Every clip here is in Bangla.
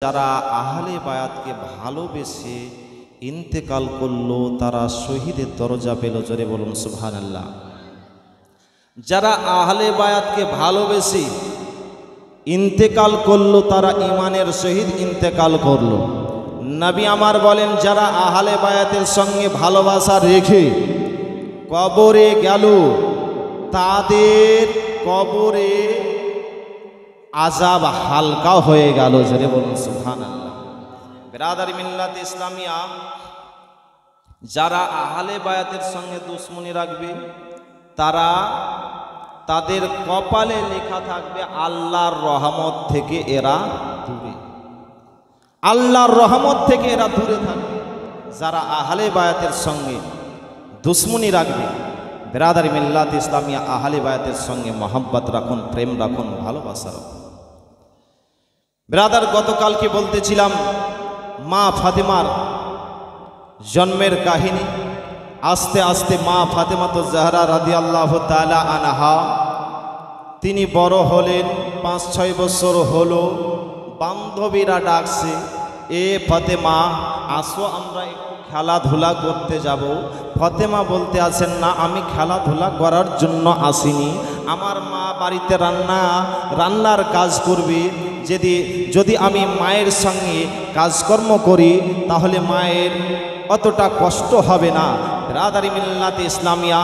যারা আহলে বায়াতকে ভালোবেসে ইন্তেকাল করলো তারা শহীদের দরজা পেল। জোরে বলুন সুবহানাল্লাহ। যারা আহলে বায়াতকে ভালোবেসে ইন্তেকাল করলো তারা ঈমানের সহিত ইন্তেকাল করলো। নবী আমার বলেন, যারা আহলে বায়াতের সঙ্গে ভালোবাসা রেখে কবরে গেল তাদের কবরে আযাব হালকা হয়ে গেল। জোরে বলুন সুবহানাল্লাহ। বিরাদার মিল্লাত ইসলামিয়া, যারা আহলে বায়াতের সঙ্গে দুশমনি রাখবে তারা তাদের কপালে লেখা থাকবে আল্লাহর রহমত থেকে এরা দূরে, আল্লাহর রহমত থেকে এরা দূরে থাকবে। যারা আহলে বায়াতের সঙ্গে দুশমনি রাখবে, বিরাদার মিল্লাত ইসলামিয়া, আহলে বায়াতের সঙ্গে মহব্বত রাখুন, প্রেম রাখুন, ভালোবাসা রাখুন। ব্রাদার, গতকালকে বলতেছিলাম মা ফাতেমার জন্মের কাহিনী। আস্তে আস্তে মা ফাতেমাতুজ জাহরা রাদিয়াল্লাহু তাআলা আনহা তিনি বড় হলেন, 5-6 বছর হলো। বান্ধবীরা ডাকছে, এ ফাতেমা আসো আমরা একটু খেলাধুলা করতে যাব। ফাতেমা বলতে আছেন, না আমি খেলাধুলা করার জন্য আসিনি, আমার মা বাড়িতে রান্নার কাজ করবে। যদি আমি মায়ের সঙ্গে কাজকর্ম করি তাহলে মায়ের অতটা কষ্ট হবে না। বিরাদারি মিল্লাতে ইসলামিয়া,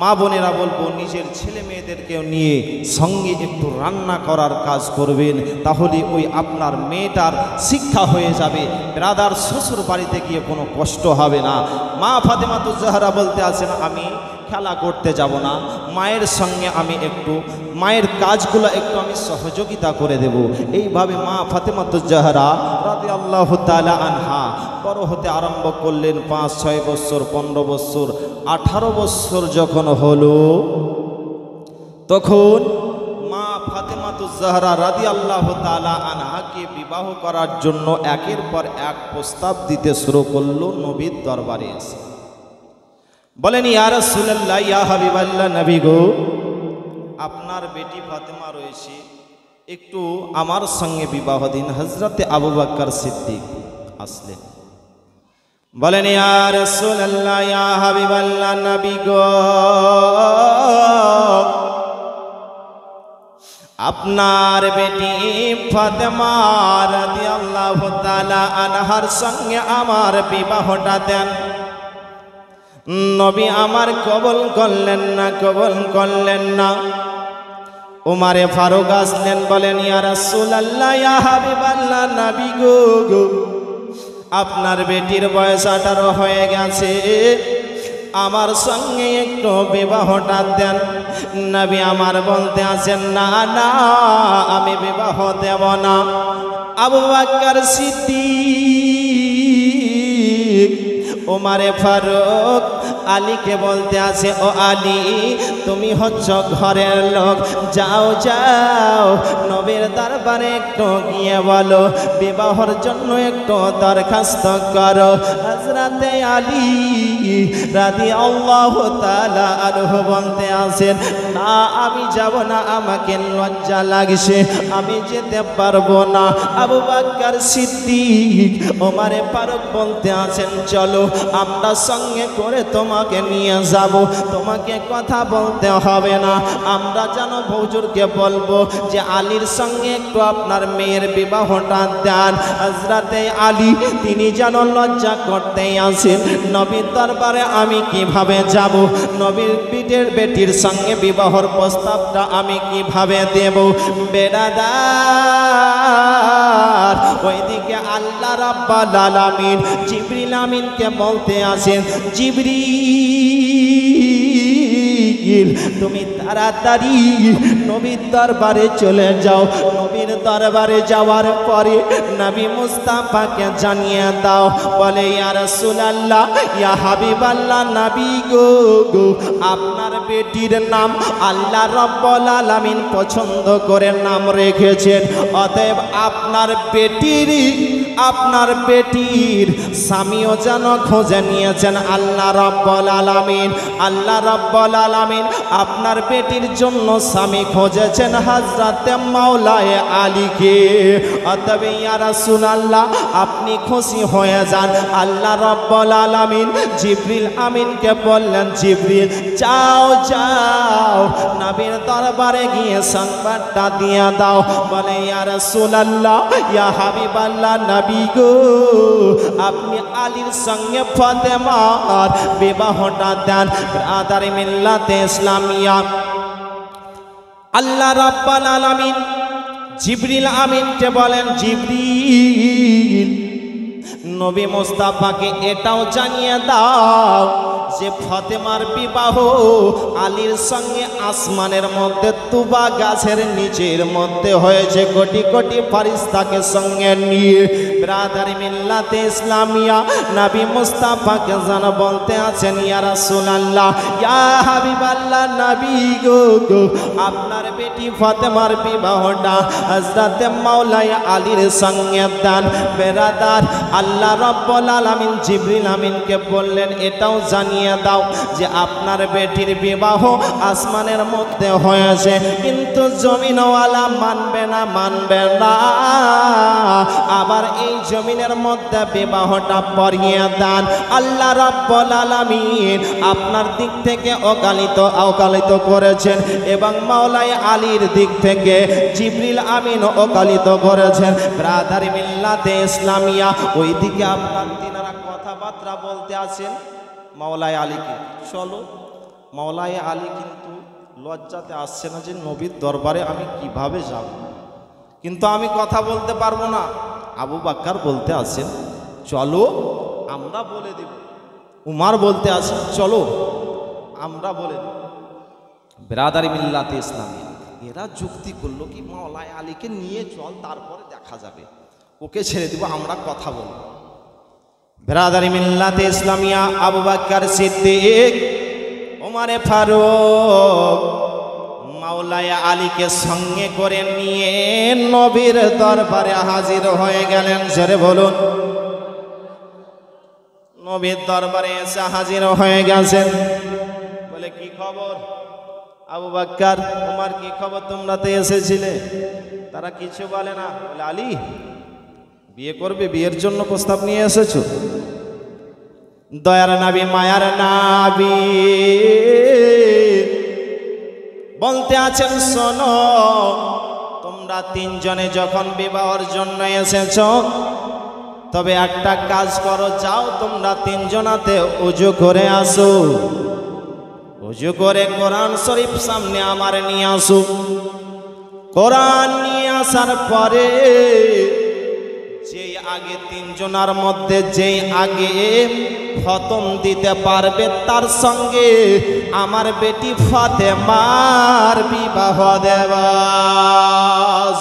মা বোনেরা বলবো নিজের ছেলে মেয়েদেরকেও নিয়ে সঙ্গে একটু রান্না করার কাজ করবেন, তাহলে ওই আপনার মেয়েটার শিক্ষা হয়ে যাবে। ব্রাদার, শ্বশুর বাড়িতে গিয়ে কোনো কষ্ট হবে না। মা ফাতেমাতুজ জাহরা বলতে আছেন, আমি খেলা করতে যাব না, মায়ের সঙ্গে আমি একটু মায়ের কাজগুলো একটু আমি সহযোগিতা করে দেব। এইভাবে মা ফাতেমাতুজ জাহরা রাদিয়াল্লাহু তাআলা আনহা বড় হতে আরম্ভ করলেন। 5-6 বছর, 15 বছর, 18 বছর যখন হলো, তখন মা ফাতেমাতুজ জাহরা রাদিয়াল্লাহু তাআলা আনহাকে বিবাহ করার জন্য একের পর এক প্রস্তাব দিতে শুরু করলো নবীর দরবারে এসে। বলেন, ইয়া রাসূলুল্লাহ, ইয়া হাবিবাল্লাহ, নবী গো, আপনার বেটি ফাতেমা রয়েছে, একটু আমার সঙ্গে বিবাহ দিন। হযরতে আবু বকর সিদ্দিক আসলেন, বলেন, ইয়া রাসূলুল্লাহ, ইয়া হাবিবাল্লাহ, নবী গো, আপনার বেটি ফাতেমা রাদিয়াল্লাহু তাআলা আনহার সঙ্গে আমার বিবাহটা দেন। নবী আমার কবুল করলেন না। উমারে ফারুক আসলেন, বলেন, ইয়া রাসূলুল্লাহ, ইয়া হাবিবাল্লাহ, নবী গো, আপনার বেটির বয়স 18 হয়ে গেছে, আমার সঙ্গে একটু বিবাহটা দেন। নবী আমার বলতে আছেন, না না, আমি বিবাহ দেব না। আবু বকর সিদ্দিক, ওমারে ফারুক আলীকে বলতে আছে, ও আলী, তুমি হচ্ছ ঘরের লোক, যাও নবীর দরবারে একটু গিয়ে বলো বিবাহর জন্য একটু দরখাস্ত করো। হযরতে আলী রাদিয়াল্লাহু তাআলা আনহু বলতে আছেন, না আমি যাব না, আমাকে লজ্জা লাগছে, আমি যেতে পারবো না। আবু বকর সিদ্দিক ওমরে ফারুক বলতে আছেন, চলো আমরা সঙ্গে করে তোমাকে নিয়ে যাব, তোমাকে কথা বলতে হবে না, আমরা যেন হুজুরকে বলবো যে আলীর সঙ্গে একটু আপনার মেয়ের বিবাহটা দেন। হযরতে আলী তিনি যেন লজ্জা করতে আসেন, নবীর দরবারে আমি কিভাবে যাব, নবীর বেটির সঙ্গে বিবাহর প্রস্তাবটা আমি কিভাবে দেব। বেরাদার, ওইদিকে আল্লাহ রাব্বুল আলামিন জিবরিল আমিনকে বলতে আসেন, জিবরিল তুমি তাড়াতাড়ি নবীর দরবারে চলে যাও। নবীর দরবারে যাওয়ার পরে নবী মুস্তাফাকে জানিয়ে দাও, বলে, ইয়া রাসূলুল্লাহ, ইয়া হাবিবাল্লাহ, নবী গো, আপনার বেটির নাম আল্লাহ রাব্বুল আলামিন পছন্দ করে নাম রেখেছেন, অতএব আপনার বেটির স্বামীও যেন খুঁজে নিয়েছেন আল্লাহ রাব্বুল আলামিন। আল্লাহ রাব্বুল আলামিন আপনার বেটির জন্য স্বামী খুঁজেছেন হযরতে মাওলায়ে আলীকে। অতএব ইয়া রাসূলুল্লাহ আপনি খুশি হয়ে যান। আল্লাহ রাব্বুল আলামিন জিবরিল আমিনকে বললেন, জিবরিল যাও যাও নবীর দরবারে গিয়ে সংবাদটা দিয়ে দাও। বলে ইয়া রাসূলুল্লাহ ইয়া হাবিবাল্লাহ নবী গো, আপনি আলীর সঙ্গে ফাতেমার বিবাহটা দেন। ব্রাদার মিল্লাতে ইসলামিয়া আল্লাহ রাব্বুল আলামিন জিবরিল আমিনকে বলেন, জিবরিল নবী মুস্তাফাকে এটাও জানিয়ে দাও যে ফাতেমার বিবাহ আলীর সঙ্গে আসমানের মধ্যে তুবা গাছের নিচের মধ্যে হয়েছে কোটি কোটি ফেরেশতাকে সঙ্গে নিয়ে। ব্রাদার মিল্লাতে ইসলামিয়া নবী মুস্তাফাকে যেন বলতে আছেন, ইয়া রাসূলুল্লাহ ইয়া হাবিবাল্লাহ নবী গো, আপনার বেটি ফাতেমার বিবাহটা হযরতে মাওলানা আলীর সঙ্গে দেন। ব্রাদার আল্লাহ রাব্বুল আলামিন জিবরিল আমিনকে বললেন, এটাও জানিয়ে দাও যে আপনার বেটির বিবাহ আসমানের মধ্যে হয়েছে, কিন্তু জমিনওয়ালা মানবে না, মানবে না। আবার এই জমিনের মধ্যে বিবাহটা পড়িয়ে দেন। আল্লাহ রাব্বুল আলামিন আপনার দিক থেকে অকালিত করেছেন এবং মাওলানা আলীর দিক থেকে জিবরিল আমিন অকালিত করেছেন। ব্রাদার মিল্লাতে ইসলামিয়া ওইদিকে আপনার তিনারা কথাবার্তা বলতে আছেন মাওলানা আলীকে। চলো মাওলানা আলী কিন্তু লজ্জাতে আসছে না যে নবীর দরবারে আমি কিভাবে যাব, কিন্তু আমি কথা বলতে পারবো না। আবু বকর বলতে আছেন চলো আমরা বলে দেব। উমর বলতে আছেন চলো আমরা বলে দেব। ব্রাদার মিল্লাতে ইসলামী এরা যুক্তি করলো কি মাওলানা আলীকে নিয়ে চল, তারপরে দেখা যাবে, ওকে ছেড়ে দিব, আমরা কথা বলবো। ব্রাদার মিল্লাতে ইসলামিয়া আবু বকর সিদ্দিক, ওমরে ফারুক মাওলানা আলীকে সঙ্গে করে নিয়ে নবীর দরবারে হাজির হয়ে গেলেন। জোরে বলুন, নবীর দরবারে এসে হাজির হয়ে গেছেন। বলে কি খবর আবু বকর ওমর, কি খবর, তোমরা তো এসেছিলে? তারা কিছু বলে না। বলে আলী বিয়ে করবে, বিয়ের জন্য প্রস্তাব নিয়ে এসেছো? দয়ার নবী মায়ার নবী বলতে আছেন শোনো, তোমরা তিনজনে যখন বিবাহের জন্য এসেছো, তবে একটা কাজ করো, যাও তোমরা তিনজনাতে ওযু করে আসো। ওযু করে কোরআন শরীফ সামনে আমার নিয়ে আসো। কোরআন নিয়ে আসার পরে যেই আগে তিনজনার মধ্যে যেই আগে খতম দিতে পারবে তার সঙ্গে আমার বেটি ফাতেমার বিবাহ দেবা।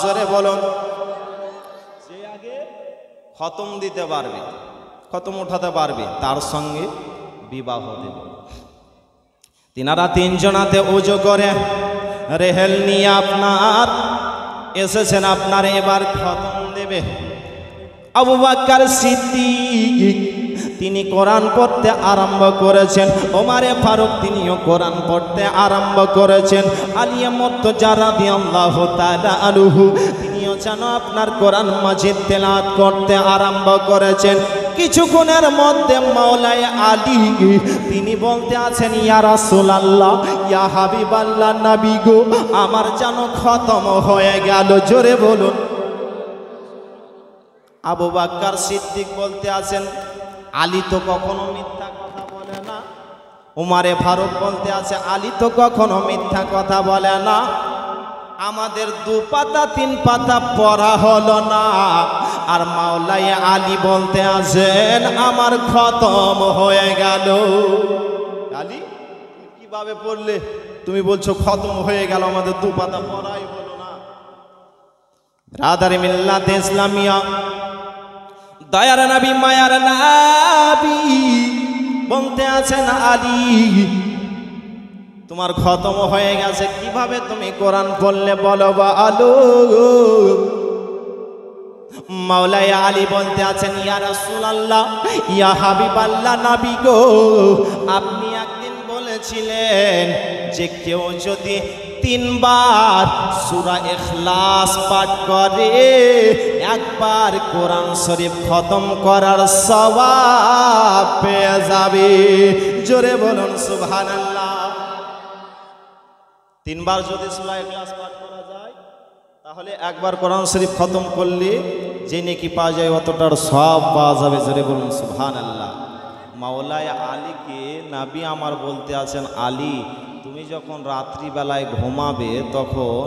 জোরে বলুন, যে আগে খতম দিতে পারবে, খতম উঠাতে পারবে, তার সঙ্গে বিবাহ দেব। তিনারা তিনজনাতে ওযু করে রেহেল নিয়ে আপনার এসেছেন, আপনার এবার খতম দেবে। আবু বকর সিদ্দিক তিনি কোরআন পড়তে আরম্ভ করেছেন। ওমরে ফারুক তিনিও কোরআন পড়তে আরম্ভ করেছেন। আলী মুর্তজা রাদিয়াল্লাহু তাআলা আনহু তিনিও যেন আপনার কোরআন মাজিদ তেলাওয়াত করতে আরম্ভ করেছেন। কিছুক্ষণের মধ্যে মাওলানা আলী তিনি বলতে আছেন, ইয়া রাসূলুল্লাহ ইয়া হাবিবাল্লাহ নবী গো, আমার যেন খতম হয়ে গেল। জোরে বলুন। আবু বকর সিদ্দিক বলতে আছেন, আলী তো কখনো মিথ্যা কথা বলে না। উমরে ফারুক বলতে আছে, আলী তো কখনো মিথ্যা কথা বলে না। আমাদের 2 পাতা 3 পাতা পড়া হলো না, আর মাওলানা আলী বলতে আছেন আমার খতম হয়ে গেল। আলী কিভাবে পড়লে? তুমি বলছো খতম হয়ে গেল, আমাদের 2 পাতা পড়াই হলো না। ব্রাদার মিল্লাতে ইসলামিয়া দয়ার নবী মায়ার নবী বলতে আছেন, আলী তোমার খতম হয়ে গেছে, কিভাবে তুমি কোরআন পড়লে বলো বা আলো? মাওলাই আলী বলতে আছেন, ইয়া রাসূলুল্লাহ, ইয়া হাবিবাল্লাহ, নবী গো, আপনি একদিন বলেছিলেন যে কেউ যদি 3 বার সূরা ইখলাস পাঠ করে একবার কোরআন শরীফ খতম করার সওয়াব পেয়ে যাবে। জোরে বলুন সুবহানাল্লাহ। 3 বার যদি সূরা ইখলাস পাঠ করা যায় তাহলে একবার কোরআন শরীফ খতম করলে যে নেকি পাওয়া যায় অতটার সওয়াব পাওয়া যাবে। জোরে বলুন সুবহানাল্লাহ। মাওলাই আলীকে নবী আমার বলতে আছেন, আলী তুমি যখন রাত্রিবেলায় ঘুমাবে তখন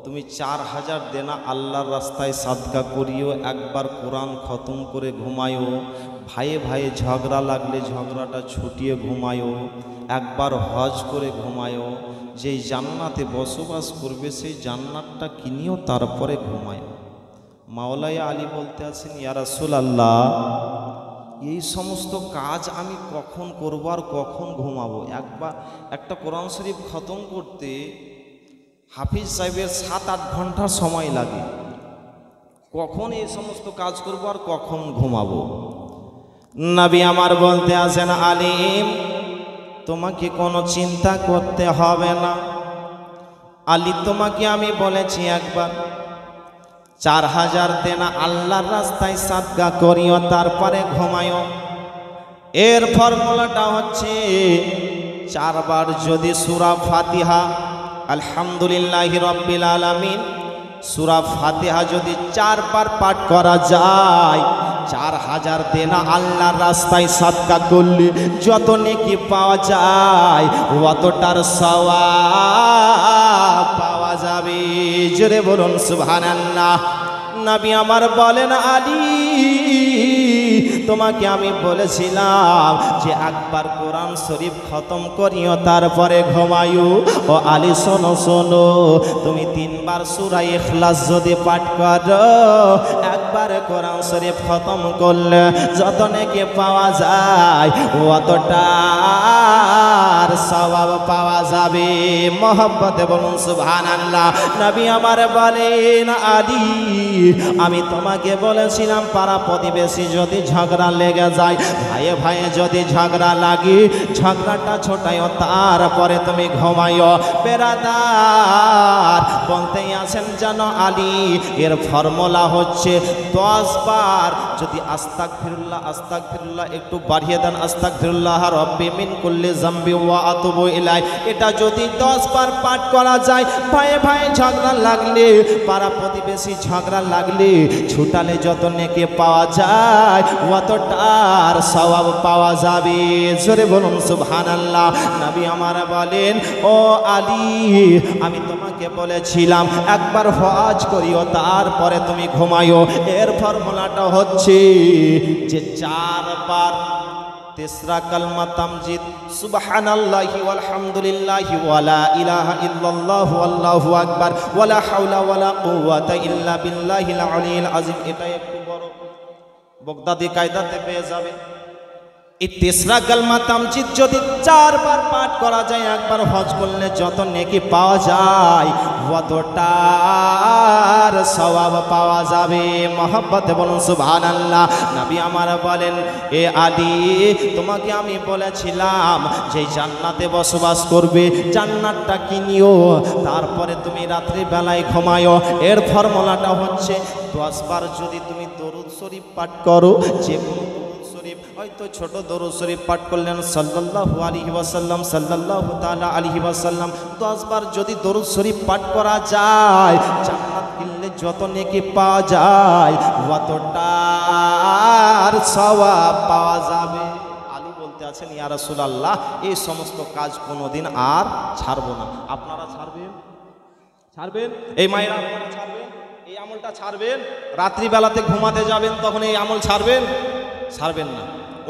তুমি 4000 দেনা আল্লাহর রাস্তায় সাদকা করিও, একবার কোরআন খতম করে ঘুমায়ো, ভাইয়ে ভাইয়ে ঝগড়া লাগলে ঝগড়াটা ছুটিয়ে ঘুমায়ো, একবার হজ করে ঘুমায়ো, যেই জান্নাতে বসবাস করবে সেই জান্নাতটা কিনিও, তারপরে ঘুমায়ো। মাওলাই আলী বলতে আছেন, ইয়া রাসূলুল্লাহ, এই সমস্ত কাজ আমি কখন করব আর কখন ঘুমাবো? একবার একটা কোরআন শরীফ খতম করতে হাফিজ সাহেবের 7-8 ঘন্টা সময় লাগে, কখন এই সমস্ত কাজ করব আর কখন ঘুমাবো? নবী আমার বলতে আছেন, আলিম তোমাকে কোনো চিন্তা করতে হবে না। আলী তোমাকে আমি বলেছি একবার 4000 দেনা আল্লাহর রাস্তায় সাদকা করিও, তারপরে ঘুমায়ো। এর ফর্মুলাটা হচ্ছে 4 বার যদি সূরা ফাতিহা আলহামদুলিল্লাহি রাব্বিল আলামিন সূরা ফাতিহা যদি 4 বার পাঠ করা যায়, 4000 দেনা আল্লাহর রাস্তায় সাদকা করলে যত নেকি পাওয়া যায় অতটার সওয়াব পাওয়া যাবে। জোরে বলুন সুবহানাল্লাহ। নবী আমার বলেন, আলী তোমাকে আমি বলেছিলাম যে একবার কোরআন শরীফ খতম করিও, তারপরে ঘুমায়ো। ও আলী শোনো শোনো, তুমি 3 বার সূরা ইখলাস যদি পাঠ করো, একবার কোরআন শরীফ খতম করলে যত নেকি পাওয়া যায় অতটার সওয়াব পাওয়া যাবে। মহব্বতে বলুন সুবহানাল্লাহ। নবী আমার বলেন, আলী আমি তোমাকে বলেছিলাম পাড়া প্রতিবেশী যদি ঝগড়া লেগে যায়, ভাইয়ে ভাইয়ে যদি ঝগড়া লাগে, ঝগড়াটা ছোটাইও, তারপরে তুমি ঘুমাইও। বেরাদার বলতেই আছেন জানো আলী, এর ফর্মুলা হচ্ছে 10 বার যদি আস্তাগফিরুল্লাহ আস্তাগফিরুল্লাহ একটু বাড়িয়ে দেন, আস্তাগফিরুল্লাহ রব্বি মিন কুল্লি যামবি ওয়া আতুবু ইলাই, এটা যদি 10 বার পাঠ করা যায়, ভাইয়ে ভাইয়ে ঝগড়া লাগলে, পাড়া প্রতিবেশী ঝগড়া লাগলে ছুটালে যত নেকি পাওয়া যায় অতটার সওয়াব পাওয়া যাবে। জোরে বলুন সুবহানাল্লাহ। নবী আমার বলেন, ও আলী আমি তোমাকে বলেছিলাম একবার হজ করিও, তারপরে তুমি ঘুমায়ো। এর ফর্মুলাটা হচ্ছে যে 4 বার তেসরা কালমা তামজিদ সুবহানাল্লাহি ওয়ালহামদুলিল্লাহি ওয়ালা ইলাহা ইল্লাল্লাহু আল্লাহু আকবার ওয়ালা হাওলা ওয়ালা কুওয়াতা ইল্লা বিল্লাহিল আলিয়্যিল আযীম। এটা একটু বড় বগদাদি কায়দাতে পেয়ে যাবে। এই তেসরা কালমা তামজিদ যদি 4 বার পাঠ করা যায়, একবার হজ করলে যত নেকি পাওয়া যায় অতটার সওয়াব পাওয়া যাবে। মহব্বতে বলুন সুবহানাল্লাহ। নবী আমার বলেন, এ আলী তোমাকে আমি বলেছিলাম যে জান্নাতে বসবাস করবে, জান্নাতটা কিনিও, তারপরে তুমি রাত্রি বেলায় ঘুমায়ো। এর ফর্মুলাটা হচ্ছে 10 বার যদি তুমি দরুদ শরীফ পাঠ করো, যে কোনো হয়তো ছোট দরুদ শরীফ পাঠ করলেন সাল্লাল্লাহু আলাইহি ওয়াসাল্লাম সাল্লাল্লাহু তাআলা আলাইহি ওয়াসাল্লাম, 10 বার যদি দরুদ শরীফ পাঠ করা যায়, জান্নাত কিনলে যত নেকি পাওয়া যায় অতটার সওয়াব পাওয়া যাবে। আলী বলতে আছেন, ইয়া রাসূলুল্লাহ এই সমস্ত কাজ কোনোদিন আর ছাড়বো না। আপনারা ছাড়বেন? ছাড়বেন? এই মায়েরা আপনারা ছাড়বেন? এই আমলটা ছাড়বেন? রাত্রিবেলাতে ঘুমাতে যাবেন তখন এই আমল ছাড়বেন? ছাড়বেন না,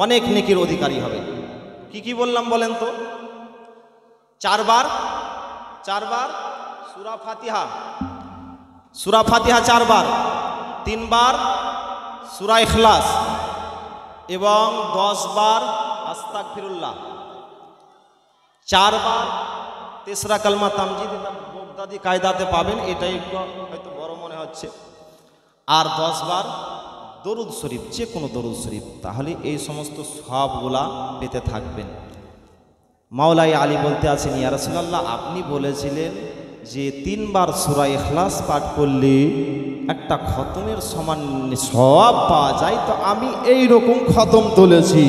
অনেক নেকির অধিকারী হবে। কি কি বললাম বলেন তো? 4 বার সূরা ফাতিহা 4 বার, 3 বার সূরা ইখলাস এবং 10 বার আস্তাগফিরুল্লাহ, 4 বার তেসরা কালমা তামজিদ। এটা বগদাদি কায়দাতে পাবেন, এটাই একটু হয়তো বড় মনে হচ্ছে। আর 10 বার দরুদ শরীফ, যে কোনো দরুদ শরীফ, তাহলে এই সমস্ত সবগুলা পেতে থাকবেন। মাওলাই আলী বলতে আছেন, ইয়া রাসূলুল্লাহ, আপনি বলেছিলেন যে 3 বার সূরা ইখলাস পাঠ করলে একটা খতমের সমান সওয়াব পাওয়া যায়, তো আমি এই রকম খতম তুলেছি।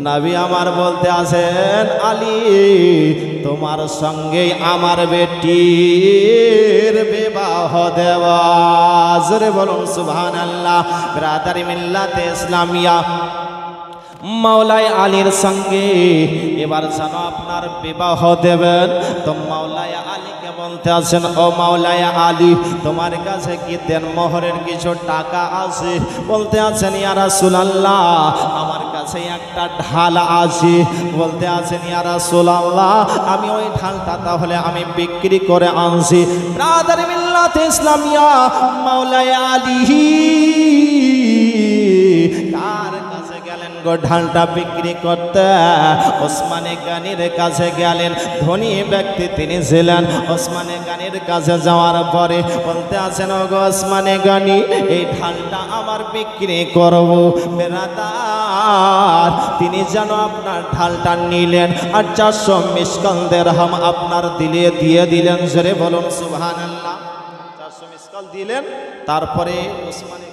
নবী আমার বলতে আছেন, আলী, তোমার সঙ্গে আমার বেটির বিবাহ দেওয়া। জোরে বলুন সুবহানাল্লাহ। ব্রাদারি মিল্লাতে ইসলামিয়া, মাওলাই আলীর সঙ্গে এবার যেন আপনার বিবাহ দেবেন, তো মাওলাই আলীকে বলতে আছেন, ও মাওলাই আলী, তোমার কাছে কি দেনমোহরের কিছু টাকা আছে? বলতে আছেন, ইয়া রাসূলুল্লাহ, আমার কাছে একটা ঢাল আছে। বলতে আছেন, ইয়া রাসূলুল্লাহ, আমি ওই ঢালটা তাহলে আমি বিক্রি করে আনছি। ব্রাদার মিল্লাতে ইসলামিয়া, মাওলাই আলী কার কাছে গেলেন গো ঢালটা বিক্রি করতে? ওসমানে গানির কাছে গেলেন। ধনী ব্যক্তি তিনি ছিলেন। ওসমানে গানির কাছে যাওয়ার পরে বলতে আছেন, ও গো ওসমানে গানি, এই ঢালটা আমার বিক্রি করব। বেরাদার, তিনি যেন আপনার ঢালটা নিলেন আর 400 মিসকাল দিরহাম আপনার দিয়ে দিলেন। জোরে বলুন সুবহানাল্লাহ। 400 মিসকাল দিলেন। তারপরে ওসমানে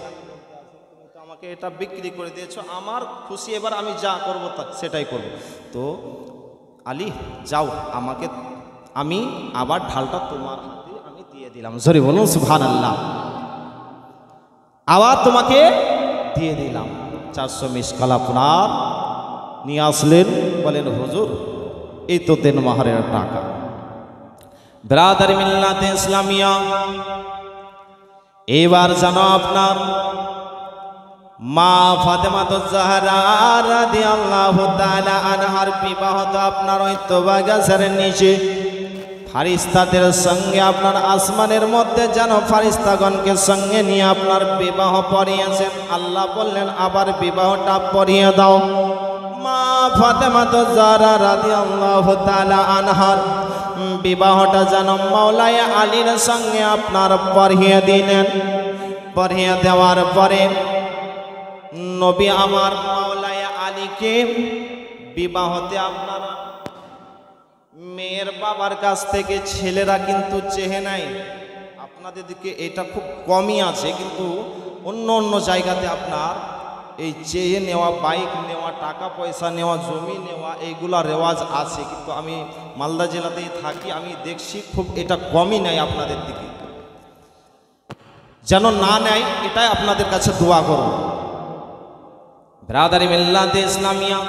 এটা বিক্রি করে দিয়েছো, আমার খুশি, এবার আমি যা করবো সেটাই করব। তো আলী, যাও, আমাকে, আমি আবার ঢালটা তোমার হাতে আমি দিয়ে দিলাম। জোরে বলুন সুবহানাল্লাহ। আবার তোমাকে দিয়ে দিলাম। 400 মিসকাল আপনার নিয়ে আসলেন। বলেন, হুজুর, এই তো দেনমোহরের টাকা। ব্রাদার মিল্লাতে ইসলামিয়া, এবার যেন আপনার মা ফাতেমাতুজ জাহরা রাদিয়াল্লাহু তাআলা আনহার বিবাহ তো আপনার ওই তোবা গাছের নিচে ফারিস্তাদের সঙ্গে আপনার আসমানের মধ্যে যেন ফারিস্তাগণকে সঙ্গে নিয়ে আপনার বিবাহ পড়িয়েছেন। আল্লাহ বললেন, আবার বিবাহটা পড়িয়ে দাও। মা ফাতেমাতুজ জাহরা রাদিয়াল্লাহু তাআলা আনহার বিবাহটা যেন মাওলাই আলীর সঙ্গে আপনার পড়িয়ে দিলেন। পড়িয়ে দেওয়ার পরে নবী আমার মাওলাই আলীকে বিবাহতে আপনার মেয়ের বাবার কাছ থেকে ছেলেরা কিন্তু চেহে নাই। আপনাদের দিকে এটা খুব কমই আছে, কিন্তু অন্য অন্য জায়গাতে আপনার এই চেয়ে নেওয়া, বাইক নেওয়া, টাকা পয়সা নেওয়া, জমি নেওয়া, এইগুলা রেওয়াজ আছে। কিন্তু আমি মালদা জেলাতেই থাকি, আমি দেখছি খুব এটা কমই নেয় আপনাদের দিকে। যেন না নেয়, এটাই আপনাদের কাছে দোয়া করব। ব্রাদারি মিল্লাতে ইসলামিয়া,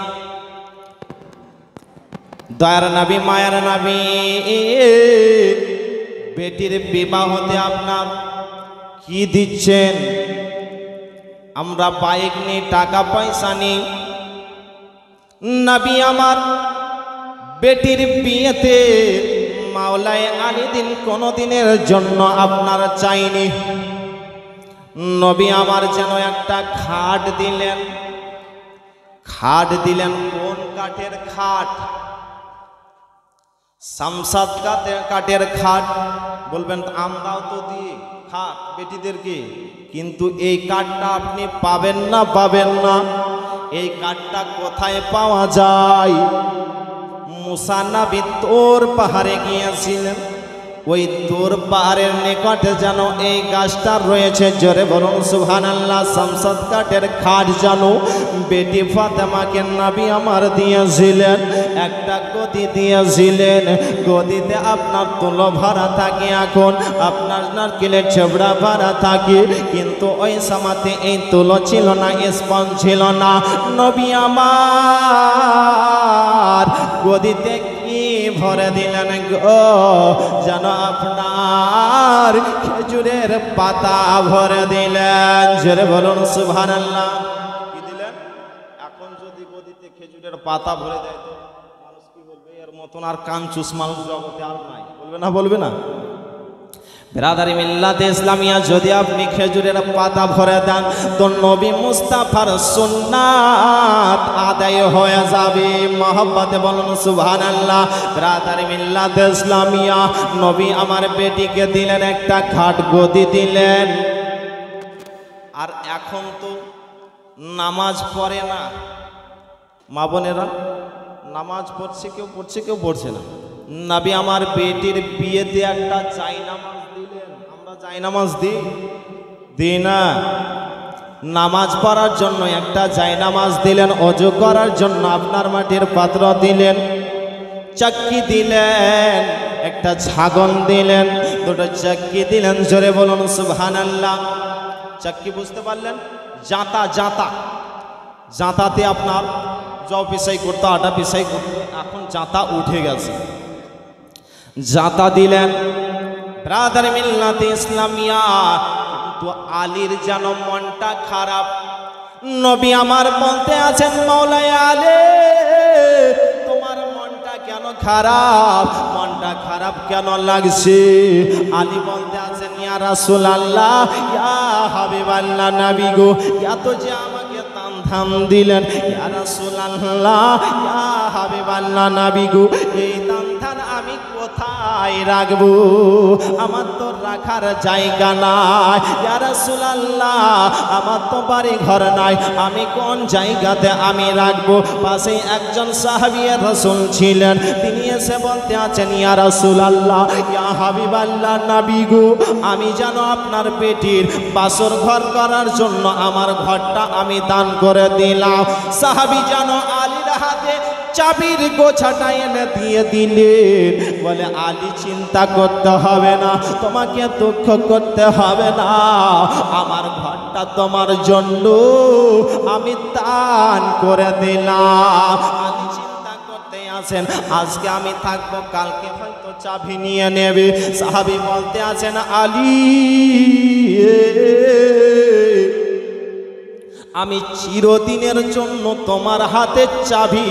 দয়ার নবী, মায়ার নবী, বেটির বিবাহতে আপনার কি দিচ্ছেন? আমরা বাইক নিই, টাকা পয়সা নিই। নবী আমার বেটির বিয়েতে মাওলাই আলী দিন কোনো দিনের জন্য আপনার চাইনি। নবী আমার যেন একটা খাট দিলেন। খাট দিলেন, কোন কাঠের খাট? শামসাদ কাঠের খাট। বলবেন, আমরাও তো দিই খাট বেটিদেরকে, কিন্তু এই কাঠটা আপনি পাবেন না, পাবেন না। এই কাঠটা কোথায় পাওয়া যায়? মুসা নবী তোর পাহাড়ে গিয়েছিলেন। ওই তোর পাহাড়ের নিকটে যেন এই গাছটা রয়েছে। জোরে বলুন সুবহানাল্লাহ। শামসাদ কাঠের খাট যেন বেটি ফাতেমাকে নবী আমার দিয়েছিলেন। একটা গদি দিয়েছিলেন। গদিতে আপনার তুলো ভরা থাকে, এখন আপনার নারকেলের ছেবড়া ভরা থাকে, কিন্তু ওই সময়তে এই তুলো ছিল না, স্পঞ্জ ছিল না। নবী আমার গদিতে কি ভরে দিলেন গো? যেন আপনার খেজুরের পাতা ভরে দিলেন। জোরে বলুন সুবহানাল্লাহ। কি দিলেন? এখন যদি গদিতে খেজুরের পাতা ভরে দেয় তো মানুষ কি বলবে? এর মতন আর কাঞ্চুস মানুষ জগতে আর নাই। বলবে না? বলবে না? ব্রাদারি মিল্লাতে ইসলামিয়া, যদি আপনি খেজুরের পাতা ভরে দেন তো নবী মুস্তাফার সুন্নাত আদায় হয়ে যাবে। মহব্বতে বলুন সুবহানাল্লাহ। ব্রাদারি মিল্লাতে ইসলামিয়া, নবী আমার বেটিকে দিলেন একটা খাট গদি দিলেন। আর এখন তো নামাজ পড়ে না মা বোনেরা, নামাজ পড়ছে কেউ পড়ছে না। নবী আমার বেটির বিয়েতে একটা জায়নামাজ দিলেন। আমরা জায়নামাজ দিই না। নামাজ পড়ার জন্য একটা জায়নামাজ দিলেন, ওযু করার জন্য আপনার মাটির পাত্র দিলেন, চাক্কি দিলেন, একটা ছাগল দিলেন, দুটো চাক্কি দিলেন। জোরে বলুন সুবহানাল্লাহ। চাক্কি বুঝতে পারলেন? জাঁতাতে আপনার জব পিসাই করতো, আটা পিসাই করতো, এখন জাঁতা উঠে গেছে। জাঁতা দিলেন। ব্রাদার মিল্লাতে ইসলামিয়া, কিন্তু আলীর যেন মনটা খারাপ। নবী আমার বলতে আছেন, মাওলাই আলী তোমার মনটা কেন খারাপ? মনটা খারাপ কেন লাগছে? আলী বলতে আছেন, ইয়া রাসূলুল্লাহ, ইয়া হাবিবাল্লাহ, নবী গো, এত যে আমাকে তাম দিলেন, ইয়া রাসূলুল্লাহ, ইয়া হাবিবাল্লাহ, নবী গো, এই তাম আমি কোথায় রাখবো? আমার তো রাখার জায়গা নাই। ইয়া রাসূলুল্লাহ, আমার তো বাড়ি ঘর নাই, আমি কোন জায়গাতে আমি রাখবো? পাশে একজন সাহাবী রাসূল ছিলেন, তিনি এসে বলতে আছেন, ইয়া রাসূলুল্লাহ, ইয়া হাবিবাল্লাহ, নবী গো, আমি যেন আপনার বেটির বাসর ঘর করার জন্য আমার ঘরটা আমি দান করে দিলাম। সাহাবী যেন আলীর হাতে চাবির গোছাটা এনে দিয়ে দিলেন। বলে, আলী চিন্তা করতে হবে না, তোমাকে দুঃখ করতে হবে না, আমার ঘরটা তোমার জন্য আমি দান করে দিলাম। আলী চিন্তা করতে আছেন, আজকে আমি থাকবো, কালকে হয়তো চাবি নিয়ে নেবে। সাহাবী বলতে আছেন, আলী আমি চিরদিনের জন্য তোমার হাতে চাবি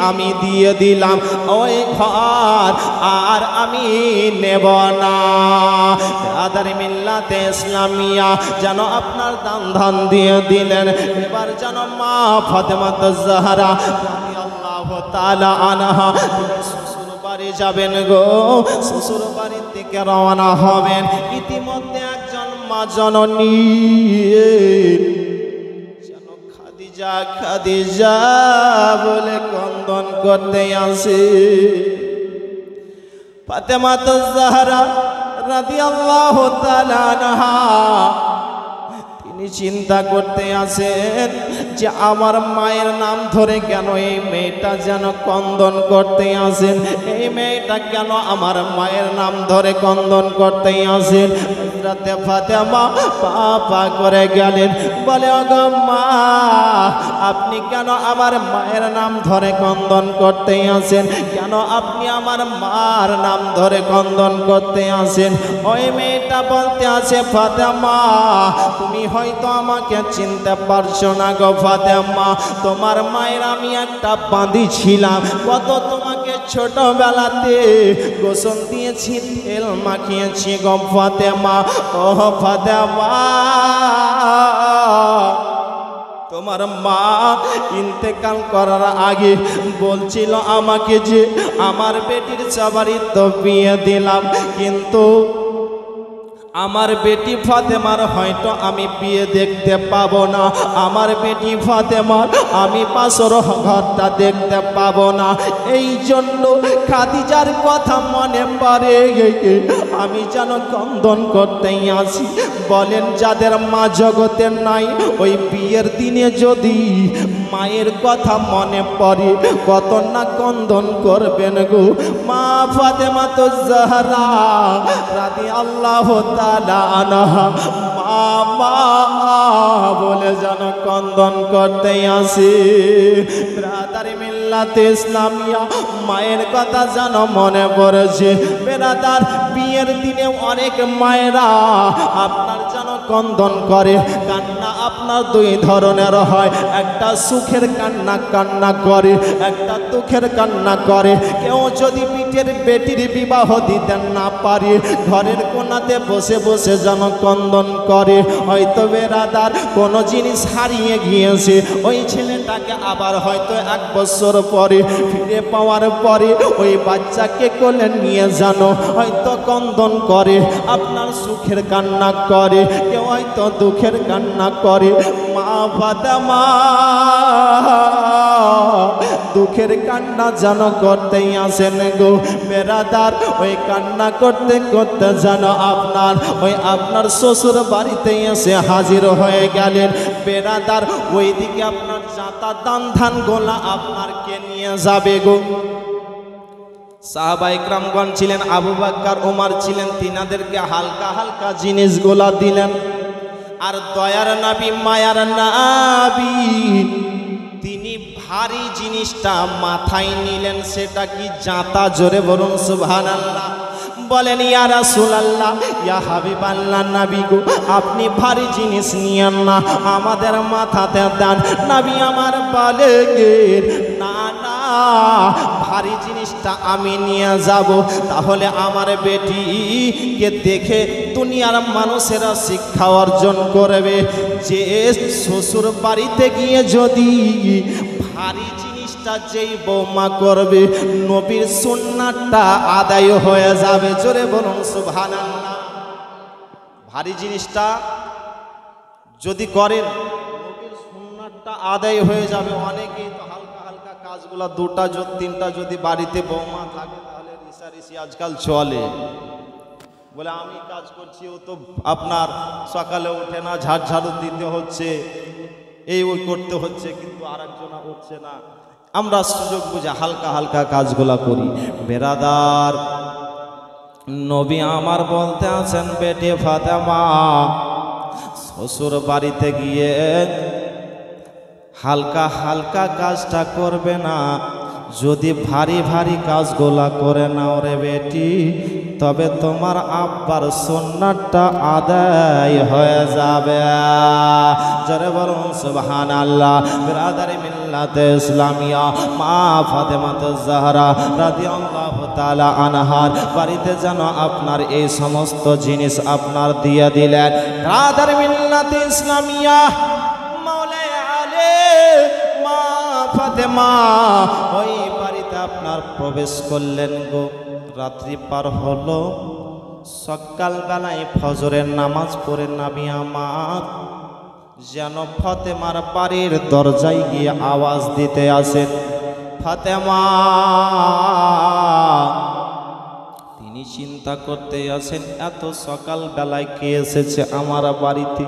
আমি দিয়ে দিলাম, ওই ঘর আর আমি নেব না। ব্রাদার মিল্লাতে ইসলামিয়া যেন আপনার দান দিয়ে দিলেন। এবার যেন মা ফাতেমাতুজ জাহরা রাদিয়াল্লাহু তাআলা আনহা শ্বশুর বাড়ি যাবেন গো, শ্বশুর বাড়ির দিকে রওনা হবেন। ইতিমধ্যে একজন মা জননী খাদিজা বলে কন্দন করতে আসে। ফাতেমাতুজ জাহরা রাদিয়াল্লাহু তাআলা আনহা তিনি চিন্তা করতে আসেন যে আমার মায়ের নাম ধরে কেন এই মেয়েটা যেন কন্দন করতে আসেন, এই মেয়েটা কেন আমার মায়ের নাম ধরে কন্দন করতে আসেন। হযরতে ফাতেমা পা করে গেলেন, বলে, ওগো মা, আপনি কেন আমার মায়ের নাম ধরে কন্দন করতে আসেন? কেন আপনি আমার মার নাম ধরে কন্দন করতে আসেন? ওই মেয়েটা বলতে আছে, ফাতেমা তুমি হয়তো আমাকে চিনতে পারছো না গো ফাতেমা, তোমার মায়ের আমি একটা বাঁধি ছিলাম, কত তোমাকে ছোটবেলাতে গোসল দিয়েছি, তেল মাখিয়েছি গো ফাতেমা। ও ফাতেমা, তোমার মা ইন্তেকাল করার আগে বলছিল আমাকে যে আমার বেটির সবারই তো বিয়ে দিলাম, কিন্তু আমার বেটি ফাতেমার হয়তো আমি বিয়ে দেখতে পাবো না, আমার বেটি ফাতেমার আমি বাসর ঘরটা দেখতে পাবো না। এই জন্য খাদিজার কথা মনে পড়ে আমি যেন কন্দন করতেই আসি। বলেন, যাদের মা জগতে নাই, ওই বিয়ের দিনে যদি মায়ের কথা মনে পড়ে কত না কন্দন করবেন গো। মা ফাতেমাতুজ জাহরা রাদিয়াল্লাহু তাআলা আনহা মা বলে যেন কন্দন করতে আসে। ব্রাদার মিল্লাতে ইসলামিয়া, মায়ের কথা যেন মনে পড়েছে। ব্রাদার, বিয়ের দিনে অনেক মায়েরা আপনার যেন কন্দন করে। কান্না আপনার দুই ধরনের হয়, একটা সুখের কান্না করে, একটা দুঃখের কান্না করে। কেউ যদি পিঠের বেটির বিবাহ দিতে না পারে, ঘরের কোণাতে বসে বসে যেন কন্দন করে। হয়তো বেরাদার কোনো জিনিস হারিয়ে গিয়েছে, ওই ছেলেটাকে আবার হয়তো 1 বছর পরে ফিরে পাওয়ার পরে ওই বাচ্চাকে কোলে নিয়ে যেন হয়তো কন্দন করে, আপনার সুখের কান্না করে। কেউ হয়তো দুঃখের কান্না করে, মা ফাতেমা দুঃখের কান্না যেন করতেই আসেন গো বেরাদার। ওই কান্না করতে করতে যেন আপনার শ্বশুর বাড়িতে এসে হাজির হয়ে গেলেন বেরাদার। ওইদিকে আপনার জাতা দান ধান গোলা আপনার কে নিয়ে যাবে গো? সাহাবা ইকরামগণ ছিলেন, আবু বকর ওমর ছিলেন, তিনাদেরকে হালকা হালকা জিনিসগুলা দিলেন। আর দয়ার নবী মায়ার নবী তিনি ভারী জিনিসটা মাথায় নিলেন। সেটা কি? জাতা। জোরে বলুন সুবহানাল্লাহ। বলেন ইয়া রাসূলুল্লাহ, ইয়া হাবিবাল্লাহ, নবী গো আপনি ভারী জিনিস নিয়েন না, আমাদের মাথাতে দেন। নবী আমার বলেন না না, ভারী জিনিসটা আমি নিয়ে যাব, তাহলে আমার বেটিকে দেখে দুনিয়ার মানুষেরা শিক্ষা অর্জন করবে যে শ্বশুর বাড়িতে গিয়ে যদি ভারী জিনিসটা যেই বৌমা করবে নবীর সুন্নাতটা আদায় হয়ে যাবে। জোরে বলুন সুবহানাল্লাহ। ভারী জিনিসটা যদি করেন নবীর সুন্নাতটা আদায় হয়ে যাবে। অনেকেই তো হালকা হালকা কাজগুলো, দুটা তিনটা যদি বাড়িতে বৌমা থাকে তাহলে রিসারিসি আজকাল চলে, বলে আমি কাজ করছি, ও তো আপনার সকালে উঠে না, ঝাড় ঝাড়ু দিতে হচ্ছে, এই ওই করতে হচ্ছে, কিন্তু আরেকজনা উঠছে না। আমরা সুযোগ বুঝে হালকা হালকা কাজগুলা করি বেরাদার। নবী আমার বলতে আছেন বেটি ফাতেমা শ্বশুর বাড়িতে গিয়ে হালকা হালকা কাজটা করবে না, যদি ভারী ভারী কাজগুলা করে নাও রে বেটি, তবে তোমার আব্বার সুন্নাতটা আদায় হয়ে যাবে। জোরে বলুন সুবহানাল্লাহ। বিরাদারি মিল্লাতে ইসলামিয়া মা ফাতেমাতুজ জাহরা রাদিয়াল্লাহু তাআলা আনহার বাড়িতে যেন আপনার এই সমস্ত জিনিস আপনার দিয়ে দিলেন। বিরাদারি মিল্লাতে ইসলামিয়া মাওলানা আলী মা ফাতেমা ওই বাড়িতে আপনার প্রবেশ করলেন গো। রাত্রি পার হলো, সকালবেলায় ফজরের নামাজ পড়ে নবী আমার যেন ফাতেমার বাড়ির দরজায় গিয়ে আওয়াজ দিতে আসেন, ফাতেমা। তিনি চিন্তা করতে আসেন এত সকালবেলায় কে এসেছে আমার বাড়িতে,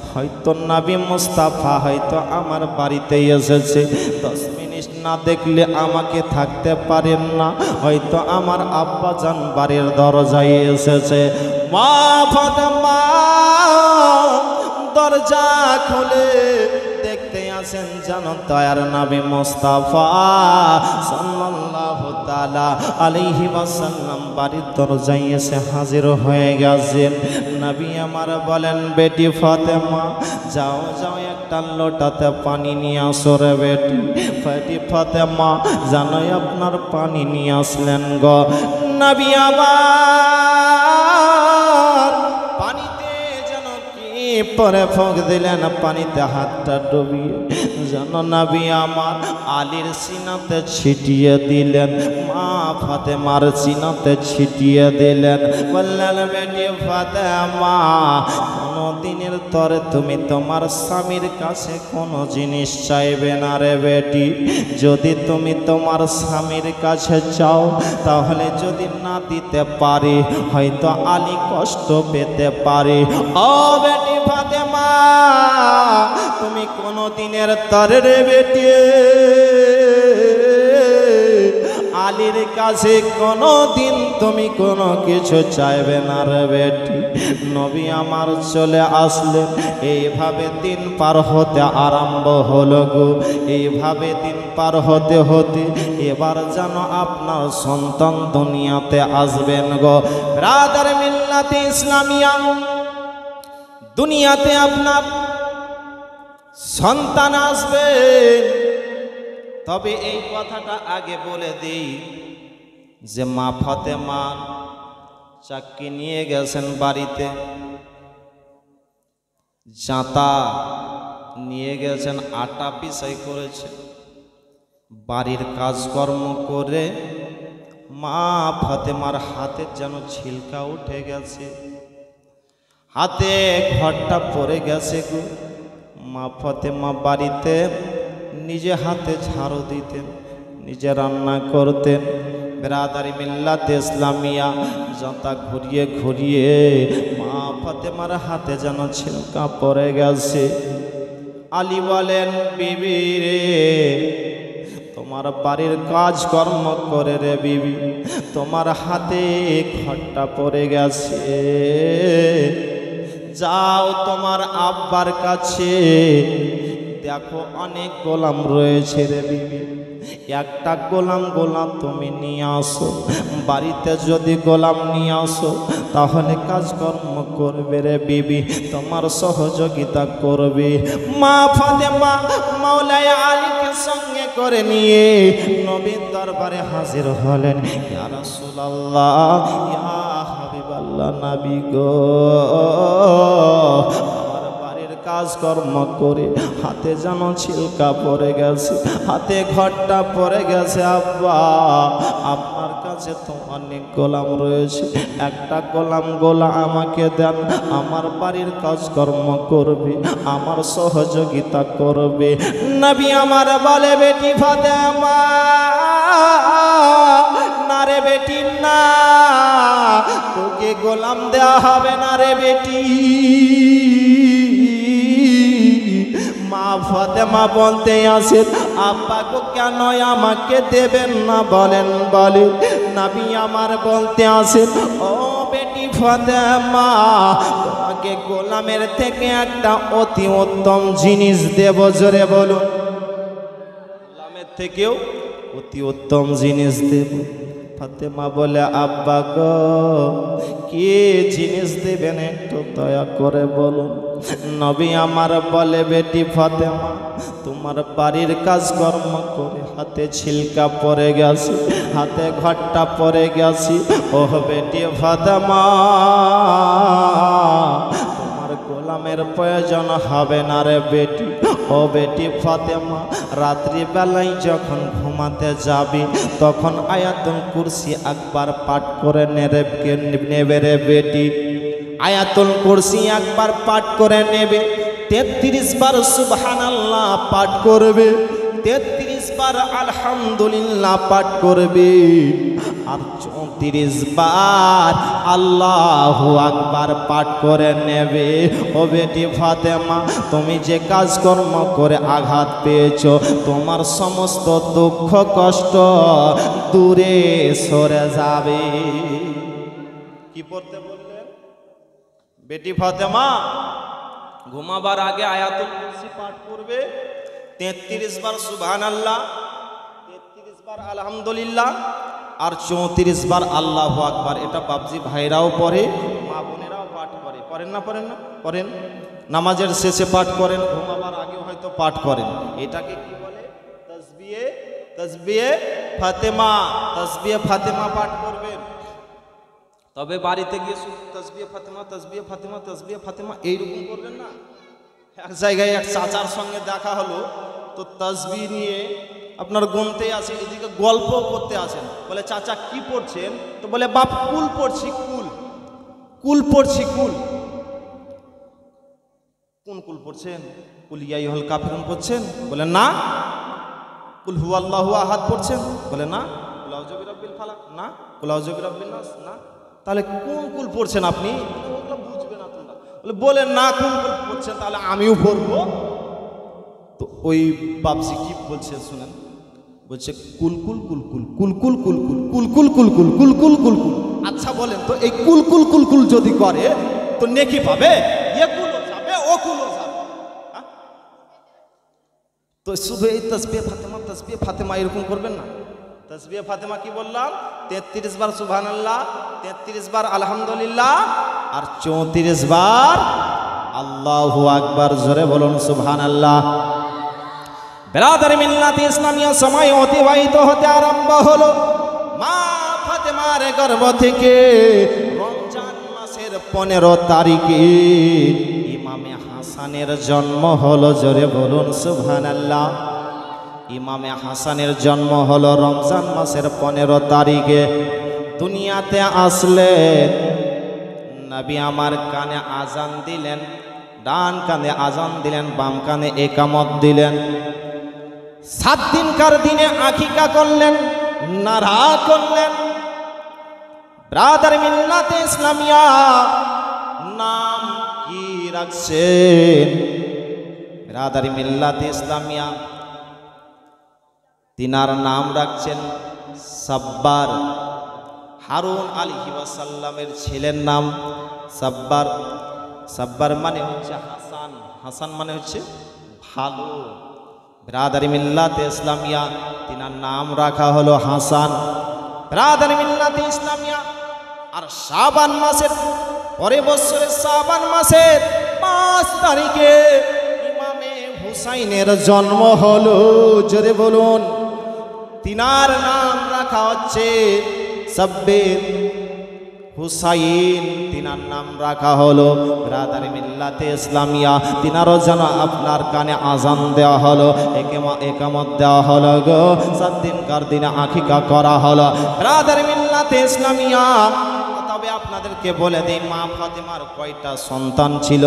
হয়তো নবী মুস্তাফা হয়তো আমার বাড়িতে এসেছে। 10 মিনিট না দেখলে আমাকে থাকতে পারেন না, হয়তো আমার আব্বাজান বাড়ির দরজায় এসেছে। মা ফাতেমা দরজা খুলে দেখতে আসেন যেন দয়ার নবী মুস্তাফা সাল্লাল্লাহু তাআলা আলাইহি ওয়াসাল্লাম বাড়ির দরজায় এসে হাজির হয়ে গেছেন। নবী আমার বলেন বেটি ফাতেমা যাও যাও একটা লোটাতে পানি নিয়ে আসো রে বেটি। বেটি ফাতেমা জানোই আপনার পানি নিয়ে আসলেন গো। নবী আবার পানিতে যেন কি পরে ফোঁক দিলেন, পানিতে হাতটা ডুবিয়ে যেন নবী আমার আলীর সিনাতে ছিটিয়ে দিলেন, মা ফাতেমার সিনাতে ছিটিয়ে দিলেন। বললেন বেটি ফাতেমা কোনো দিনের তরে তুমি তোমার স্বামীর কাছে কোনো জিনিস চাইবে না রে বেটি। যদি তুমি তোমার স্বামীর কাছে চাও তাহলে যদি না দিতে পারে হয়তো আলী কষ্ট পেতে পারে। ও বেটি ফাতেমা তুমি কোনো দিনের তরে রে বেটি আলীর কাছে কোনো দিন তুমি কোনো কিছু চাইবে না রে বেটি। নবী আমার চলে আসলেন। এইভাবে দিন পার হতে আরম্ভ হলো গো। এইভাবে দিন পার হতে হতে এবার যেন আপনার সন্তান দুনিয়াতে আসবেন গো। ব্রাদার মিল্লাতে ইসলামিয়া দুনিয়াতে আপনার সন্তান আসবে। তবে এই কথাটা আগে বলে দিই যে মা ফাতেমা চাক্কি নিয়ে গেছেন বাড়িতে, জাঁতা নিয়ে গেছেন, আটা পিসাই করেছে, বাড়ির কাজকর্ম করে মা ফাতেমার হাতের যেন ছিলকা উঠে গেছে। হাতে ঘরটা পড়ে গেছে গো। মা ফাতেমা বাড়িতে নিজে হাতে ঝাড়ু দিতেন, নিজে রান্না করতেন। বেরাদারি মিল্লাত ইসলামিয়া যতা ঘুরিয়ে ঘুরিয়ে মা ফাতেমার হাতে যেন ছিলকা পড়ে গেছে। আলী বলেন, বিবি রে, তোমার বাড়ির কাজকর্ম করে রে বিবি, তোমার হাতে ঘরটা পড়ে গেছে। যাও তোমার আব্বার কাছে, দেখো অনেক গোলাম রয়েছে রে বিবি, একটা গোলাম তুমি নিয়ে আসো। বাড়িতে যদি গোলাম নিয়ে আসো তাহলে কাজকর্ম করবে রে বিবি, তোমার সহযোগিতা করবে। মা ফাতেমা মাওলাই আলীকে সঙ্গে করে নিয়ে নবীর দরবারে হাজির হলেন। ইয়া রাসূলুল্লাহ, ইয়া হাবিবাল্লাহ, নবী গো, কাজকর্ম করে হাতে যেন ছিলকা পড়ে গেছে, হাতে ঘরটা পড়ে গেছে। আব্বা, আপনার কাছে তো অনেক গোলাম রয়েছে, একটা গোলা আমাকে দেন, আমার বাড়ির কাজকর্ম করবে, আমার সহযোগিতা করবে। নবী আমার বলে, বেটি ফাতেমা, না রে বেটি না, তোকে গোলাম দেয়া হবে না রে বেটি। মা ফাতেমা বলতে আসেন, আব্বা গো কেন আমাকে দেবেন না বলেন। বলে নবী আমার বলতে আসেন, ও বেটি ফাতেমা, তোমাকে গোলামের থেকে একটা অতি উত্তম জিনিস দেব। জোরে বলুন, গোলামের থেকেও অতি উত্তম জিনিস দেব। ফাতেমা বলে, আব্বা গো কি জিনিস দেবেন একটু দয়া করে বলুন। নবী আমার বলে, বেটি ফাতেমা, তোমার বাড়ির কাজকর্ম করে হাতে ছিলকা পড়ে গেছে, হাতে ঘরটা পড়ে গেছি। ও বেটি ফাতেমা, তোমার গোলামের প্রয়োজন হবে না রে বেটি। ও বেটি ফাতেমা, রাত্রিবেলায় যখন ঘুমাতে যাবি তখন আয়াতুল কুরসি একবার পাঠ করে নেবে রে বেটি। আয়াতুল কুরসি একবার পাঠ করে নেবে, 33 বার সুবহানাল্লাহ পাঠ করবে, 33 বার আলহামদুলিল্লাহ পাঠ করবে, আর 34 বার আল্লাহু আকবার পাঠ করে নেবে। ও বেটি ফাতেমা, তুমি যে কাজকর্ম করে আঘাত পেয়েছো, তোমার সমস্ত দুঃখ কষ্ট দূরে সরে যাবে। কি পড়তে বললেন? বেটি ফাতেমা ঘুমাবার আগে আয়াতুল কুরসি পাঠ করবে, 33 বার সুবহানাল্লাহ, 33 বার আলহামদুলিল্লাহ, আর 34 বার আল্লাহু আকবার। এটা বাবজি ভাইরাও পড়ে, মা বোনেরাও পাঠ করে। পড়েন না? পড়েন না? পড়েন। নামাজের শেষে পাঠ করেন, ঘুমাবার আগে হয়তো পাঠ করেন। এটাকে কি বলে? তাসবিহে ফাতেমা। তাসবিহে ফাতেমা পাঠ করবেন। তবে বাড়িতে গিয়ে শুধু তাসবিহে ফাতেমা, তাসবিহে ফাতেমা, তাসবিহে ফাতেমা এইরকম করবেন না। এক জায়গায় এক চাচার সঙ্গে দেখা হলো, তো তাসবিহ নিয়ে আপনার গুনতে আছে, এদিকে গল্প করতে আছেন। বলে, চাচা কি পড়ছেন? তো বলে, বাপ কুল পড়ছি, কুল পড়ছি, কুল। কোন কুল পড়ছেন? কুল ইয়া আইয়ুহাল কাফিরুন পড়ছেন? বলে না। কুল হুয়াল্লাহু আহাদ পড়ছেন? বলে না। কুল আউযু বিরাব্বিল ফালাক? না। কুল আউযু বিরাব্বিন নাস? না। তাহলে কোন কুল পড়ছেন আপনি? ওগুলো বুঝবে না তোমরা। বলে না, কোন কুল পড়ছেন? তাহলে আমিও পড়বো। তো ওই বাপসি কি বলছে শুনেন, বলছে কুল কুল কুল কুল কুল কুল কুল কুল কুল কুল কুল কুল কুল কুল কুল কুল। আচ্ছা বলেন তো, এই কুল কুল কুল কুল যদি করে তো নেকি পাবে? এ কুলও যাবে, ও কুলও যাবে। তো শুধু এই তাসবিহে ফাতেমা, তাসবিহে ফাতেমা এরকম করবেন না। তাসবিহে ফাতেমা কি বললাম? 33 বার সুবহানাল্লাহ, 33 বার আলহামদুলিল্লাহ, আর 34 বার আল্লাহু আকবার। জোরে বলুন সুবহানাল্লাহ। বেরাদারি মিল্লাত ইসলামিয়া সময় অতিবাহিত হতে আরম্ভ হলো। মা ফাতেমার গর্ভ থেকে রমজান মাসের 15 তারিখে ইমামে হাসানের জন্ম হলো। জোরে বলুন সুবহানাল্লাহ। ইমামে হাসানের জন্ম হলো রমজান মাসের 15 তারিখে। দুনিয়াতে আসলেন নবী আমার কানে আজান দিলেন, ডান কানে আজান দিলেন, বাম কানে একামত দিলেন। 7 দিনকার দিনে আকিকা করলেন, নারা করলেন। ব্রাদার মিল্লাতে ইসলামিয়া নাম কি রাখছেন? ব্রাদার মিল্লাতে ইসলামিয়া তিনার নাম রাখছেন সাব্বার। হারুন আলাইহিস সালামের ছেলের নাম সাব্বার। সাব্বার মানে হচ্ছে হাসান, হাসান মানে হচ্ছে ভালো। ব্রাদার মিল্লাতে ইসলামিয়া তিনার নাম রাখা হলো হাসান। ব্রাদার মিল্লাতে ইসলামিয়া আর শাবান মাসের পরে বছরের শাবান মাসের 5 তারিখে ইমামে হুসাইনের জন্ম হলো। জোরে বলুন। তিনার নাম রাখা হচ্ছে সাব্বির হুসাইন, তিনার নাম রাখা হলো। ব্রাদার মিল্লাতে ইসলামিয়া তিনারও যেন আপনার কানে আজান দেওয়া হলো, একামত দেওয়া হলো গো। 7 দিনকার দিনে আকিকা করা হলো। ব্রাদার মিল্লাতে ইসলামিয়া তবে আপনাদেরকে বলে দিই, মা ফাতেমার কয়টা সন্তান ছিল?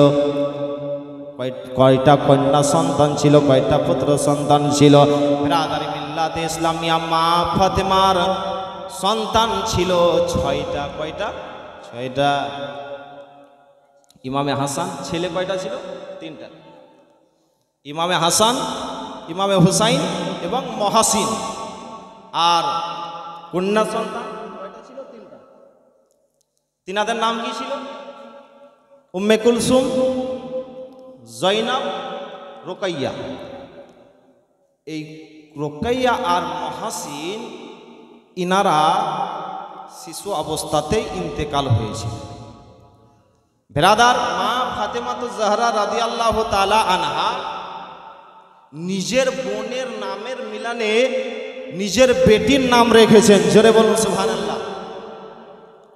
কয়টা কন্যা সন্তান ছিল? কয়টা পুত্র সন্তান ছিল? ব্রাদার মিল্লাতে ইসলামিয়া মা ফাতেমার সন্তান ছিল 6টা। কয়টা? 6টা। ইমামে হাসান ছেলে কয়টা ছিল? 3টা। ইমামে হাসান, ইমামে হুসাইন এবং মহাসিন। আর কন্যা সন্তান কয়টা ছিল? 3টা। তিনাদের নাম কি ছিল? উম্মে কুলসুম, জয়নাব, রোকাইয়া। এই রোকাইয়া আর মহাসিন ইনারা শিশু অবস্থাতেই ইন্তেকাল হয়েছে। ব্রাদার মা ফাতেমাতুজ জাহরা রাদিয়াল্লাহু তাআলা আনহা নিজের বোনের নামের মিলানে নিজের বেটির নাম রেখেছেন। জোরে বলুন সুবহানাল্লাহ।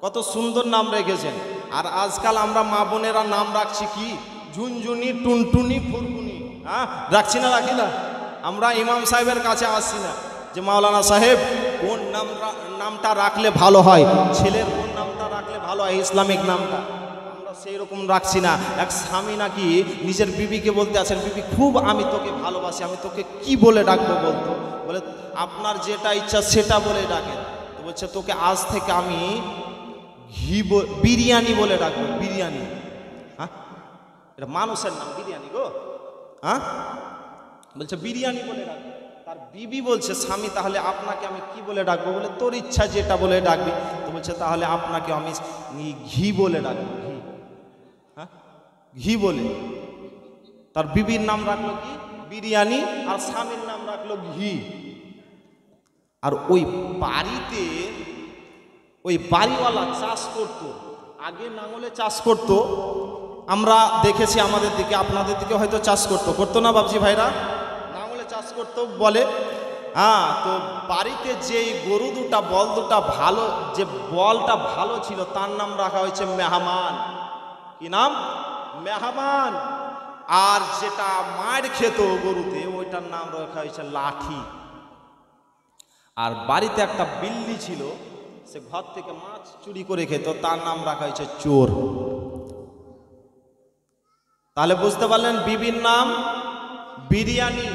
কত সুন্দর নাম রেখেছেন। আর আজকাল আমরা মা বোনেরা নাম রাখছি কি? ঝুনঝুনি, টুনটুনি, ফুরকুনি। হ্যাঁ, রাখছি না? রাখি না? আমরা ইমাম সাহেবের কাছে আসছি না যে মাওলানা সাহেব কোন নামটা রাখলে ভালো হয়, ছেলের কোন নামটা রাখলে ভালো হয় ইসলামিক নামটা, আমরা সেই রকম রাখছি না। এক স্বামী নাকি নিজের বিবিকে বলতে আছেন, বিবি খুব আমি তোকে ভালোবাসি, আমি তোকে কি বলে ডাকবো বলতো? বলে আপনার যেটা ইচ্ছা সেটা বলে ডাকেন। তো বলছে তোকে আজ থেকে আমি বিরিয়ানি বলে ডাকবো। বিরিয়ানি? হ্যাঁ, এটা মানুষের নাম বিরিয়ানি গো। হ্যাঁ, বলছে বিরিয়ানি বলে ডাকবো। তার বিবি বলছে স্বামী তাহলে আপনাকে আমি কি বলে ডাকবো? বলে তোর ইচ্ছা যেটা বলে ডাকবি। তো বলছে তাহলে আপনাকে আমি ঘি বলে ডাকবো। ঘি? হ্যাঁ, ঘি বলে। তার বিবির নাম রাখলো কি? বিরিয়ানি। আর স্বামীর নাম রাখলো ঘি। আর ওই বাড়িতে ওই বাড়িওয়ালা চাষ করতো, আগে নাঙলে চাষ করতো। আমরা দেখেছি আমাদের দিকে, আপনাদের দিকে হয়তো চাষ করতো না বাবজি ভাইরা? নাঙলে চাষ করতো বলে। হ্যাঁ, তো বাড়িতে যেই গরু দুটা, বল দুটা ভালো, যে বলটা ভালো ছিল তার নাম রাখা হয়েছে মেহমান। কি নাম? মেহমান। আর যেটা মার খেত গরুতে ওইটার নাম রাখা হয়েছে লাঠি। আর বাড়িতে একটা বিল্লি ছিল, সে ঘর থেকে মাছ চুরি করে খেত, তার নাম রাখা হয়েছে চোর। তাহলে বুঝতে পারলেন, বিবির নাম বিরিয়ানি,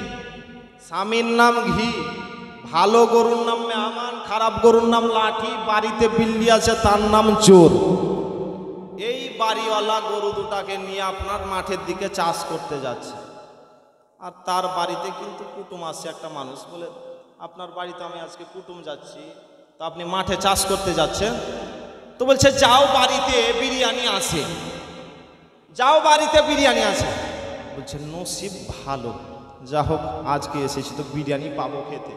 স্বামীর নাম ঘি, ভালো গরুর নাম মেহমান, খারাপ গরুর নাম লাঠি, বাড়িতে বিল্লি আছে তার নাম চোর। এই বাড়িওয়ালা গরু দুটাকে নিয়ে আপনার মাঠের দিকে চাষ করতে যাচ্ছে। আর তার বাড়িতে কিন্তু কুটুম আসছে। একটা মানুষ বলে আপনার বাড়িতে আমি আজকে কুটুম যাচ্ছি, তো আপনি মাঠে চাষ করতে যাচ্ছেন? তো বলছে যাও, বাড়িতে বিরিয়ানি আছে, যাও বাড়িতে বিরিয়ানি আছে। বলছে নসিব ভালো, যা হোক আজকে এসেছি তো বিরিয়ানি পাবো খেতে।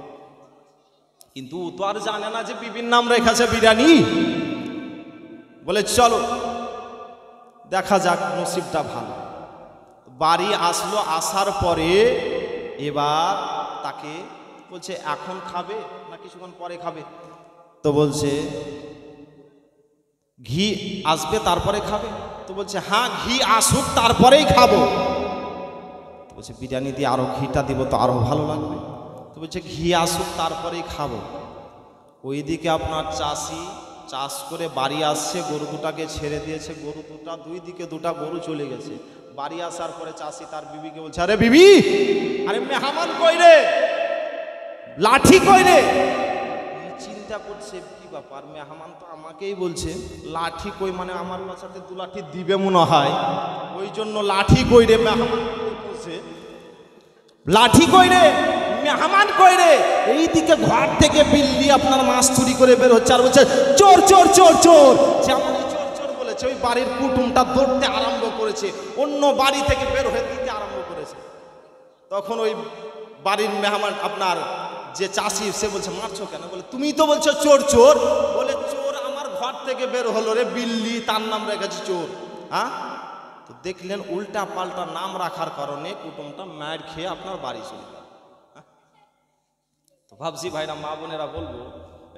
কিন্তু ও তো আর জানে না যে বিবির নাম রেখেছে বিরিয়ানি। বলে চলো দেখা যাক, নসিবটা ভালো। বাড়ি আসলো, আসার পরে এবার তাকে বলছে এখন খাবে না কিছুক্ষণ পরে খাবে? তো বলছে ঘি আসবে তারপরে খাবে? তো বলছে হ্যাঁ, ঘি আসুক তারপরেই খাবো। তো বলছে বিরিয়ানি দিয়ে আরো ঘিটা দিব তো আরো ভালো লাগবে। তো বলছে ঘি আসুক তারপরেই খাবো। ওইদিকে আপনার চাষি চাষ করে বাড়ি আসছে, গরু দুটাকে ছেড়ে দিয়েছে, গরু দুটা দুই দিকে দুটা গরু চলে গেছে। বাড়ি আসার পরে চাষি তার বিবিকে বলছে, আরে বিবি, আরে মেহমান কই রে, লাঠি কই রে। চিন্তা করছে কি ব্যাপার, মেহমান তো আমাকেই বলছে লাঠি কই, মানে আমার পাশাতে দু লাঠি দিবে মনে হয়, ওই জন্য লাঠি কই রে, মেহমান বলছে লাঠি কই রে, মেহমান কই রে। এইদিকে ঘর থেকে বিল্লি আপনার মাছ চুরি করে বের হচ্ছে আর বলছে চোর চোর চোর চোর। যেমনই চোর চোর বলেছে ওই বাড়ির কুটুমটা দৌড়তে আরম্ভ করেছে, অন্য বাড়ি থেকে বের হয়ে দিতে আরম্ভ করেছে। তখন ওই বাড়ির মেহমান আপনার যে চাষি সে বলছে মারছো কেন, বলে তুমি তো বলছো চোর চোর। বলে চোর আমার ঘর থেকে বের হলো রে, বিল্লি, তার নাম রেখেছি চোর। হ্যাঁ, তো দেখলেন উল্টা পাল্টা নাম রাখার কারণে কুটুমটা মার খেয়ে আপনার বাড়ি চলে গেল। তো ভাবছি ভাইরা মা বোনেরা বলবো,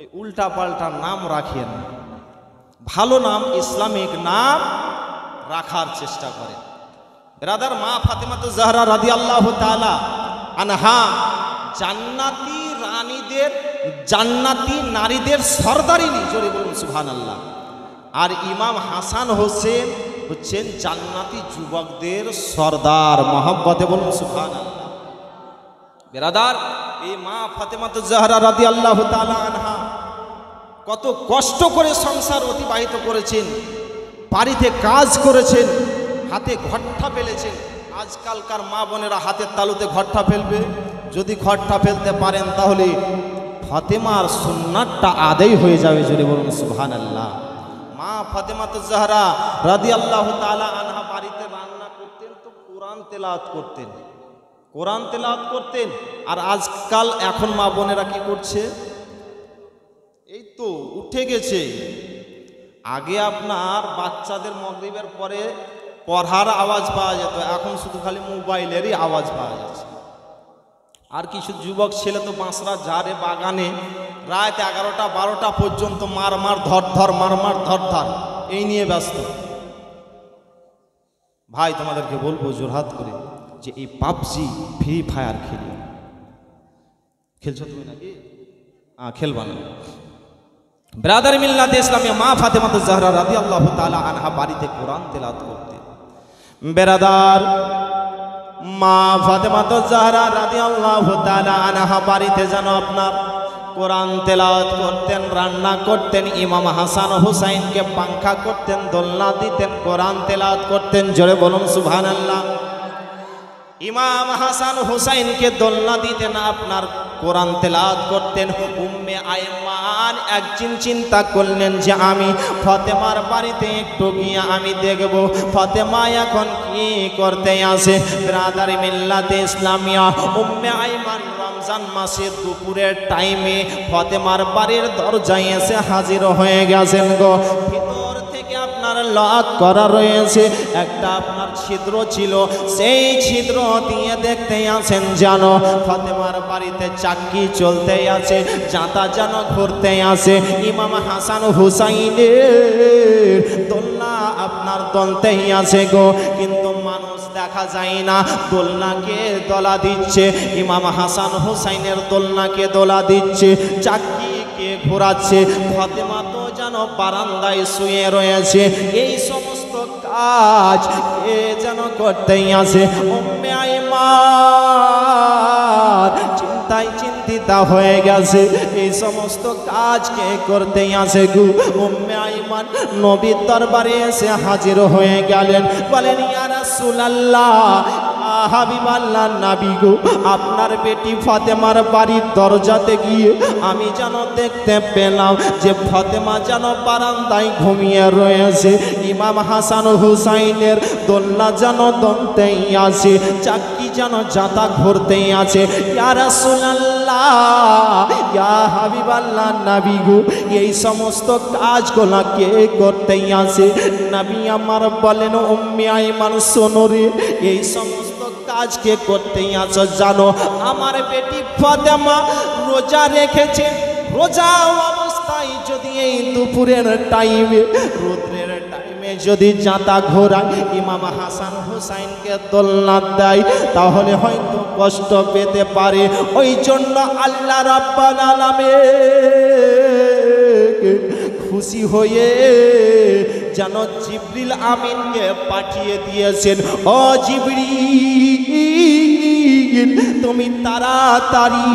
এই উল্টা পাল্টা নাম রাখেন, ভালো নাম ইসলামিক নাম রাখার চেষ্টা করেন। ব্রাদার, মা ফাতেমা জাহরা রাদিয়াল্লাহু তাআলা আনহা জান্নাতি রানীদের, জান্নাতি নারীদের সরদারিনী, জোরে বলুন সুবহানাল্লাহ। আর ইমাম হাসান হোসেন হচ্ছেন জান্নাতি যুবকদের সরদার, মহব্বতে বলুন সুবহানাল্লাহ। ব্রাদার, এই মা ফাতেমা জাহরা রাদিয়াল্লাহু তাআলা আনহা কত কষ্ট করে সংসার অতিবাহিত করেছেন, বাড়িতে কাজ করেছেন, হাতে ঘট্টা ফেলেছেন। আজকালকার মা বোনেরা হাতের তালুতে ঘট্টা ফেলবে, যদি ঘট্টা ফেলতে পারেন তাহলে ফাতেমার সুন্নাতটা আদায় হয়ে যাবে, যদি বলুন সুবহানাল্লাহ। মা ফাতেমা জাহরা রাদিয়াল্লাহু তাআলা আনহা বাড়িতে রান্না করতেন তো কোরআন তেলাওয়াত করতেন, কোরআন তেলাওয়াত করতেন। আর আজকাল এখন মা বোনেরা কি করছে, এই তো উঠে গেছে। আগে আপনার বাচ্চাদের মাগরিবের পরে পড়ার আওয়াজ পাওয়া যেত, এখন শুধু খালি মোবাইলেরই আওয়াজ পাওয়া যাচ্ছে। আর কিছু যুবক ছেলে তো বাঁশরা ঝাড়ে বাগানে রাত 11টা 12টা পর্যন্ত মার মার ধর ধর, মার মার ধর ধর, এই নিয়ে ব্যস্ত। ভাই তোমাদেরকে বলবো জোরহাত করে যে এই পাবজি ফ্রি ফায়ার খেলছো তুমি নাকি? খেলবা না। ব্রাদার মিল্লাতে ইসলামিয়া মা ফাতেমা জাহরা রাদিয়াল্লাহু তাআলা আনহা বাড়িতে কোরআন তেলাওয়াত করতেন। ব্রাদার, মা ফাতেমা জাহরা রাদিয়াল্লাহু তাআলা আনহা বাড়িতে যেন আপনার কোরআন তেলাওয়াত করতেন, রান্না করতেন, ইমাম হাসান হুসাইনকে পাংখা করতেন, দোলনা দিতেন, কোরআন তেলাওয়াত করতেন, জোরে বলুন সুবহানাল্লাহ। ইমাম হাসান হুসাইনকে দোলনা দিতেন, আপনার কোরআন তেলাওয়াত করতেন। উম্মে আইমান একদিন চিন্তা করলেন যে আমি ফাতেমার বাড়িতে একটু গিয়ে আমি দেখব ফাতেমা এখন কি করতে আসে। ব্রাদার মিল্লাতে ইসলামিয়া উম্মে আইমান রমজান মাসের দুপুরের টাইমে ফাতেমার বাড়ির দরজায় এসে হাজির হয়ে গেছেন গো। ভিতর থেকে আপনার লক করা রয়েছে, একটা আপনার ছিদ্র ছিল, সেই ছিদ্র দিয়ে দেখতে আসেন জানো ফাতেমার বাড়িতে চাকি চলতে আছে, জাঁতা যেন ঘুরতে আসে। ইমাম হাসান হুসাইনের দোলনা আপনার দলতেই আছে গো, কিন্তু মানুষ দেখা যায় না। দোলনাকে দোলা দিচ্ছে, ইমাম হাসান হুসাইনের দোলনাকে দোলা দিচ্ছে, চাকিকে ঘোরাচ্ছে। ফাতেমা তো যেন বারান্দায় শুয়ে রয়েছে। এই সমস্ত কাজ কে যেন করতেই আছে। উম্মে আইমান চিন্তায় চিন্তিত হয়ে গেছে, এই সমস্ত কাজ কে করতেই আছে গো। উম্মে আইমান নবীর দরবারে এসে হাজির হয়ে গেলেন, বলেন ইয়া রাসূলুল্লাহ, হাবিবাল্লাহ নবী গো, আপনার বেটি ফাতেমার বাড়ির দরজাতে গিয়ে আমি যেন দেখতে পেলাম যে ফাতেমা যেন বারান্দায় ঘুমিয়ে রয়েছে, ইমাম হাসান হুসাইনের দোলনা যেন দমতেই আছে, চাকি যেন জাতা ঘুরতেই আছে। ইয়া রাসূলুল্লাহ, ইয়া হাবিবাল্লাহ নবী গো, এই সমস্ত কাজগুলো কে করতেই আছে? নবী আমার বলেন, উম্মে আইমান শোনো রে, এই সমস্ত কাজকে করতেই আছো জানো? আমার বেটি ফাতেমা রোজা রেখেছে, রোজা অবস্থায় যদি এই দুপুরের টাইমে, রোদ্রের টাইমে যদি জাঁতা ঘোরায়, ইমাম হাসান হুসাইনকে দোলনা দেয়, তাহলে হয়তো কষ্ট পেতে পারে। ওই জন্য আল্লাহ রাব্বুল আলামিন খুশি হয়ে যেন জিবরিল আমিনকে পাঠিয়ে দিয়েছেন, ও জিবরিল তুমি তাড়াতাড়ি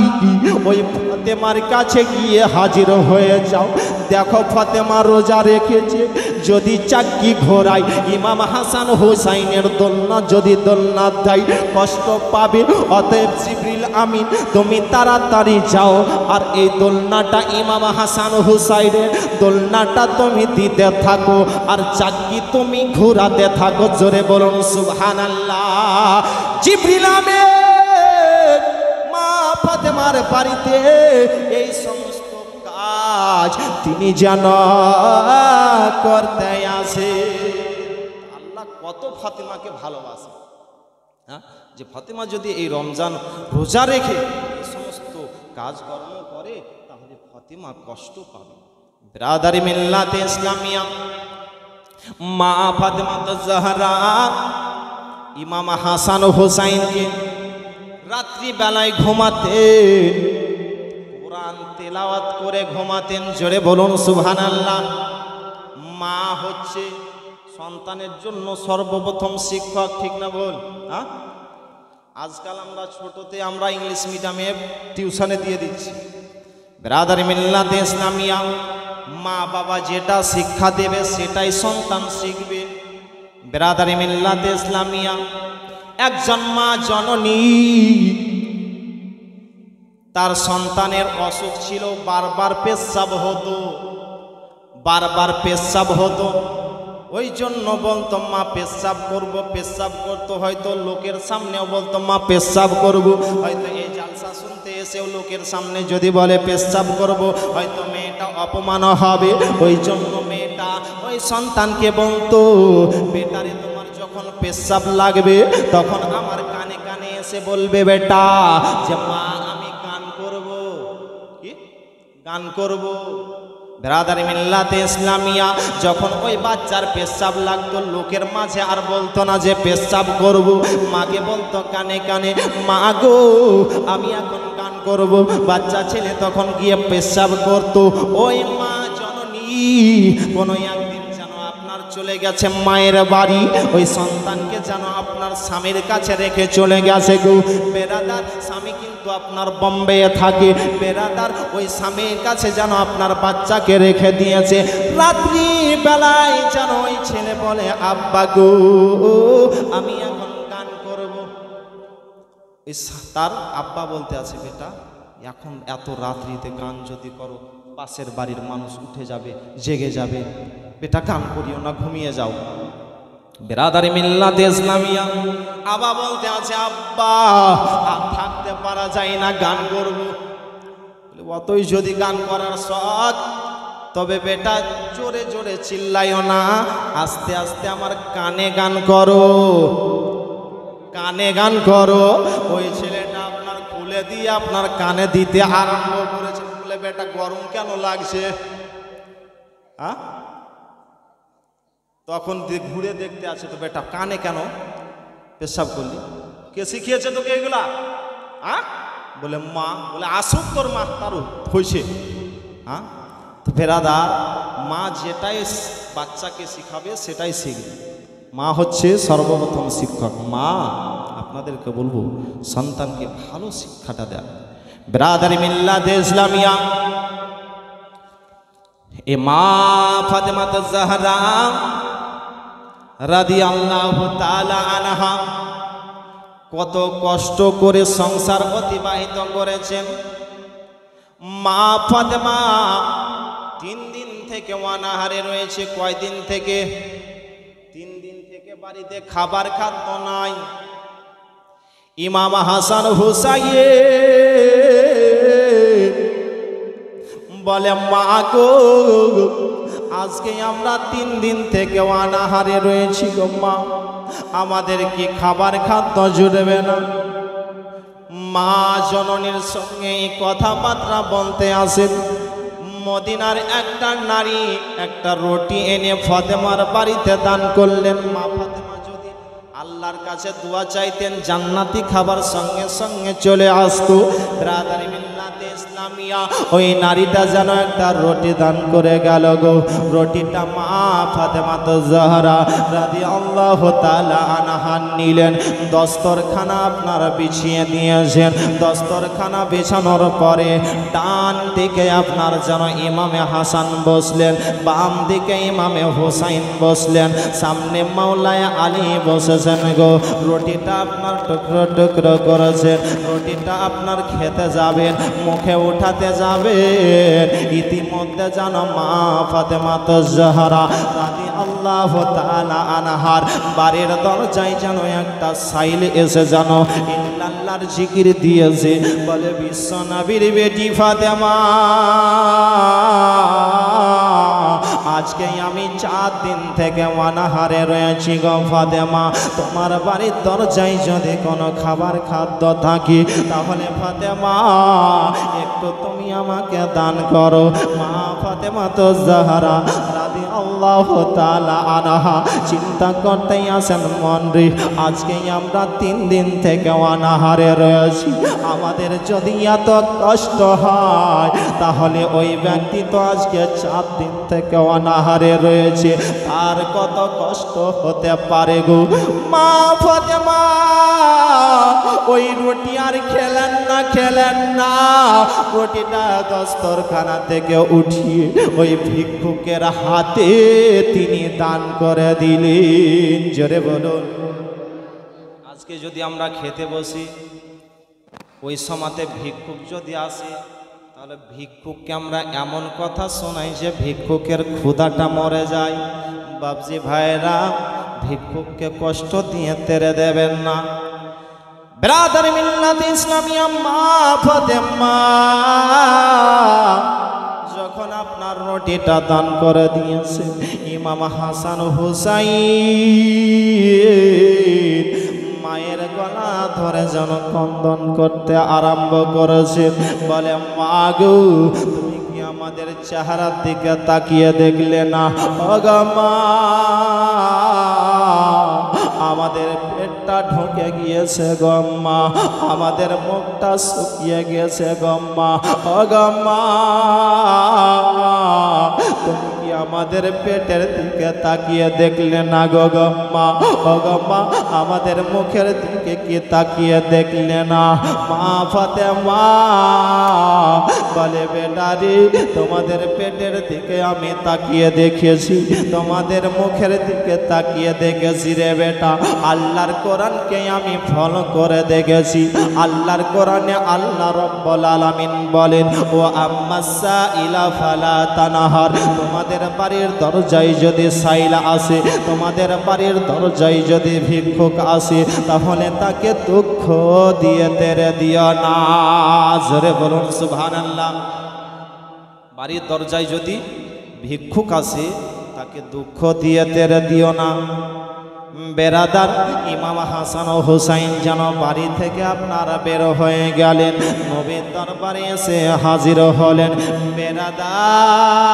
ওই ফাতেমার কাছে গিয়ে হাজির হয়ে যাও। দেখো ফাতেমা রোজা রেখেছে, যদি চাক্কি ঘোরায় ইমাম হাসান হোসাইনের দোলনা যদি দোলনা দেয় কষ্ট পাবে। অতএব জিবরিল আমিন তুমি তাড়াতাড়ি যাও আর এই দোলনাটা ইমাম হাসান হোসাইনের দোলনাটা তুমি দিতে থাকো আর চাক্কি তুমি ঘোরাতে থাকো। জোরে বলুন সুবহানাল্লাহ। জিবরিল আমিন মা ফাতেমার বাড়িতে এই সমস্ত কাজ তিনি যেন করতে আসে। আল্লাহ কত ফাতেমাকে ভালোবাসে, হ্যাঁ, যে ফাতেমা যদি এই রমজান রোজা রেখে এই সমস্ত কাজকর্ম করে তাহলে ফাতেমা কষ্ট পাবে। বিরাদারি মিল্লাতে ইসলামিয়া মা ফাতেমা জাহরা ইমাম হাসান হোসাইনকে রাত্রি বেলায় ঘুমাতেন, কোরআন তেলাওয়াত করে ঘুমাতেন। জোরে বলুন সুবহানাল্লাহ। মা হচ্ছে সন্তানের জন্য সর্বপ্রথম শিক্ষক, ঠিক না বল? হ্যাঁ, আজকাল আমরা ছোটতে আমরা ইংলিশ মিডিয়ামে টিউশনে দিয়ে দিচ্ছি। বিরাদারি মিল্লাতে ইসলামিয়া মা বাবা যেটা শিক্ষা দেবে সেটাই সন্তান শিখবে। বিরাদারি মিল্লাতে ইসলামিয়া একজন মা জননী তার সন্তানের অসুখ ছিল, বারবার পেচ্ছাব হতো, বারবার পেচ্ছাব হতো। ওই জন্য বলতো মা পেচ্ছাব করবো, পেচ্ছাব করতো, হয়তো লোকের সামনেও বলতো মা পেচ্ছাব করবো, হয়তো এই জালসা শুনতে এসেও লোকের সামনে যদি বলে পেচ্ছাব করবো হয়তো মেয়েটা অপমান হবে। ওই জন্য মেয়েটা ওই সন্তানকে বলতো, বেটারে তোমার যখন পেচ্ছাব লাগবে তখন আমার কানে কানে এসে বলবে বেটা যে মা আমি গান করব, কি গান করব। বিরাদারি মিল্লাতে ইসলামিয়া যখন ওই বাচ্চার পেচ্ছাব লাগতো লোকের মাঝে আর বলতো না যে পেচ্ছাব করব, মাকে বলতো কানে কানে মা গো আমি এখন গান করব। বাচ্চা ছেলে তখন গিয়ে পেচ্ছাব করতো। ওই মা জননী কোনো একদিন যেন আপনার চলে গেছে মায়ের বাড়ি, ওই সন্তানকে যেন আপনার স্বামীর কাছে রেখে চলে গেছে গো। বেরাদার স্বামী কিন্তু আপনার বোম্বে থাকে, বেরাদার ওই স্বামীর কাছে যেন আপনার বাচ্চাকে রেখে দিয়েছে। রাত্রি বেলায় যেন ওই ছেলে বলে আব্বা গো আমি এখন গান করব। তার আব্বা বলতে আছে বেটা এখন এত রাত্রিতে গান যদি করো পাশের বাড়ির মানুষ উঠে যাবে, জেগে যাবে, বেটা গান করিও না, ঘুমিয়ে যাও। বিরাদারি মিল্লাতে ইসলামিয়া আবা বলতে আছে আব্বা আর থাকতে পারা যায় না, গান করব। অতই যদি গান করার শখ তবে বেটা জোরে জোরে চিল্লাইও না, আস্তে আস্তে আমার কানে গান করো, কানে গান করো। ওই ছেলেটা আপনার খুলে দিয়ে আপনার কানে দিতে আরম্ভ করেছে। বলে বেটা গরম কেন লাগছে? হ্যাঁ, তখন ঘুরে দেখতে আছে তো বেটা কানে কেন পেশাব করলি, কে শিখিয়েছে তোকে এগুলা? হ্যাঁ, বলে মা। বলে আসুক তোর মা, তারও হয়েছে। হ্যাঁ, তো বেরাদার মা যেটাই বাচ্চাকে শিখাবে সেটাই শিখবে। মা হচ্ছে সর্বপ্রথম শিক্ষক। মা আপনাদেরকে বলবো সন্তানকে ভালো শিক্ষাটা দেয়। বিরাদারি মিল্লাতে ইসলামিয়া এ মা ফাতেমা জাহরা রাদিয়াল্লাহু তাআলা আনহা কত কষ্ট করে সংসার অতিবাহিত করেছেন। মা ফাতেমা 3 দিন থেকে অনাহারে রয়েছে। কয়দিন থেকে? 3 দিন থেকে বাড়িতে খাবার খাদ্য নাই। ইমাম হাসান হুসাইন বলে মা গো আজকে আমরা 3 দিন থেকে অনাহারে রয়েছি গো মা, আমাদের কি খাবার খাদ্য জুড়বে না? মা জননীর সঙ্গে এই কথাবার্তা বলতে আসেন। মদিনার একটা নারী একটা রুটি এনে ফাতেমার বাড়িতে দান করলেন। মা ফাতেমা যদি আল্লাহর কাছে দোয়া চাইতেন জান্নাতি খাবার সঙ্গে সঙ্গে চলে আসতো। বিরাদারি মিল্লাতে ইসলাম নামিয়া ওই নারীটা যেন একটা রুটি দান করে গেল গো। রুটিটা মা ফাতেমা জাহরা রাদিয়াল্লাহু তাআলা আনহা নিলেন, দস্তরখানা আপনার বিছিয়ে দিয়েছেন। দস্তরখানা বিছানোর পরে ডান দিকে আপনার যেন ইমামে হাসান বসলেন, বাম দিকে ইমামে হুসাইন বসলেন, সামনে মাওলায় আলী বসেছেন গো। রুটিটা আপনার টুকরো টুকরো করেছেন, রুটিটা আপনার খেতে যাবেন, মুখে উঠাতে যাবেন, ইতিমধ্যে যেন মা ফাতেমা জাহরা রাদিয়াল্লাহু তাআলা আনহার বাড়ির দরজায় যেন একটা সাইল এসে যেন ইল্লাল্লাহর জিকির দিয়েছে। বলে বিশ্ব নবীর বেটি ফাতেমা, আজকে আমি 4 দিন থেকে অনাহারে রয়েছি গো ফাতেমা। তোমার বাড়ির দরজায় যদি কোনো খাবার খাদ্য থাকে তাহলে ফাতেমা একটু তুমি আমাকে দান করো। মা ফাতেমা জাহরা রাদিয়াল্লাহু তাআলা আনহা চিন্তা করতেই আসেন, মন রে আজকে আমরা 3 দিন থেকে অনাহারে রয়েছি, আমাদের যদি এত কষ্ট হয় তাহলে ওই ব্যক্তি তো আজকে 4 দিন থেকে অনাহারে রয়েছে, তার কত কষ্ট হতে পারে গো। মা ফাতেমা ওই রুটি আর খেলেন না, রুটিটা দস্তরখানা থেকে উঠিয়ে ওই ভিক্ষুকের হাতে তিনি দান করে দিলেন। জোরে বলুন। আজকে যদি আমরা খেতে বসি, ওই সময়তে ভিক্ষুক যদি আসে তাহলে ভিক্ষুককে আমরা এমন কথা শোনাই যে ভিক্ষুকের ক্ষুধাটা মরে যায়। বাবজি ভাইরা, ভিক্ষুককে কষ্ট দিয়ে তেরে দেবেন না। ব্রাদার মিল্লাত ইসলামিয়া মা ফাতেমা যখন আপনার রুটিটা দান করে দিয়েছে, ইমাম হাসান হুসাইন মায়ের গলা ধরে যেন ক্রন্দন করতে আরম্ভ করেছে। বলে মা গো, তুমি কি আমাদের চেহারার দিকে তাকিয়ে দেখলে না? ওগো মা, আমাদের পেটটা ঢুকে গিয়েছে গম্মা, আমাদের মুখটা শুকিয়ে গিয়েছে গম্মা। ওগো মা, তুমি কি আমাদের পেটের দিকে তাকিয়ে দেখলে না গো গম্মা? ওগো মা, আমাদের মুখের দিকে কি তাকিয়ে দেখলে না? মা ফাতেমা বলে বেটা রে, তোমাদের পেটের দিকে আমি তাকিয়ে দেখেছি, তোমাদের মুখের দিকে তাকিয়ে দেখেছি রে বেটা। আল্লাহর কোরআনকে আমি ফলো করে দেখেছি। আল্লাহর কোরআনে আল্লাহ রাব্বুল আলামিন বলেন, ও আম্মাসা ইলা ফালা তানহার, তোমাদের বাড়ির দরজায় যদি সাইলা আসে, তোমাদের বাড়ির দরজায় যদি ভিক্ষুক আসে, তাহলে তাকে দুঃখ দিয়ে তেরে দিও না। জোরে বলুন সুবহানাল্লাহ। বাড়ির দরজায় যদি ভিক্ষুক আসে, তাকে দুঃখ দিয়ে তেরে দিও না। বেরাদার, ইমাম হাসান ও হুসাইন যেন বাড়ি থেকে আপনারা বের হয়ে গেলেন, নবীর দরবারে এসে হাজির হলেন। বেরাদার,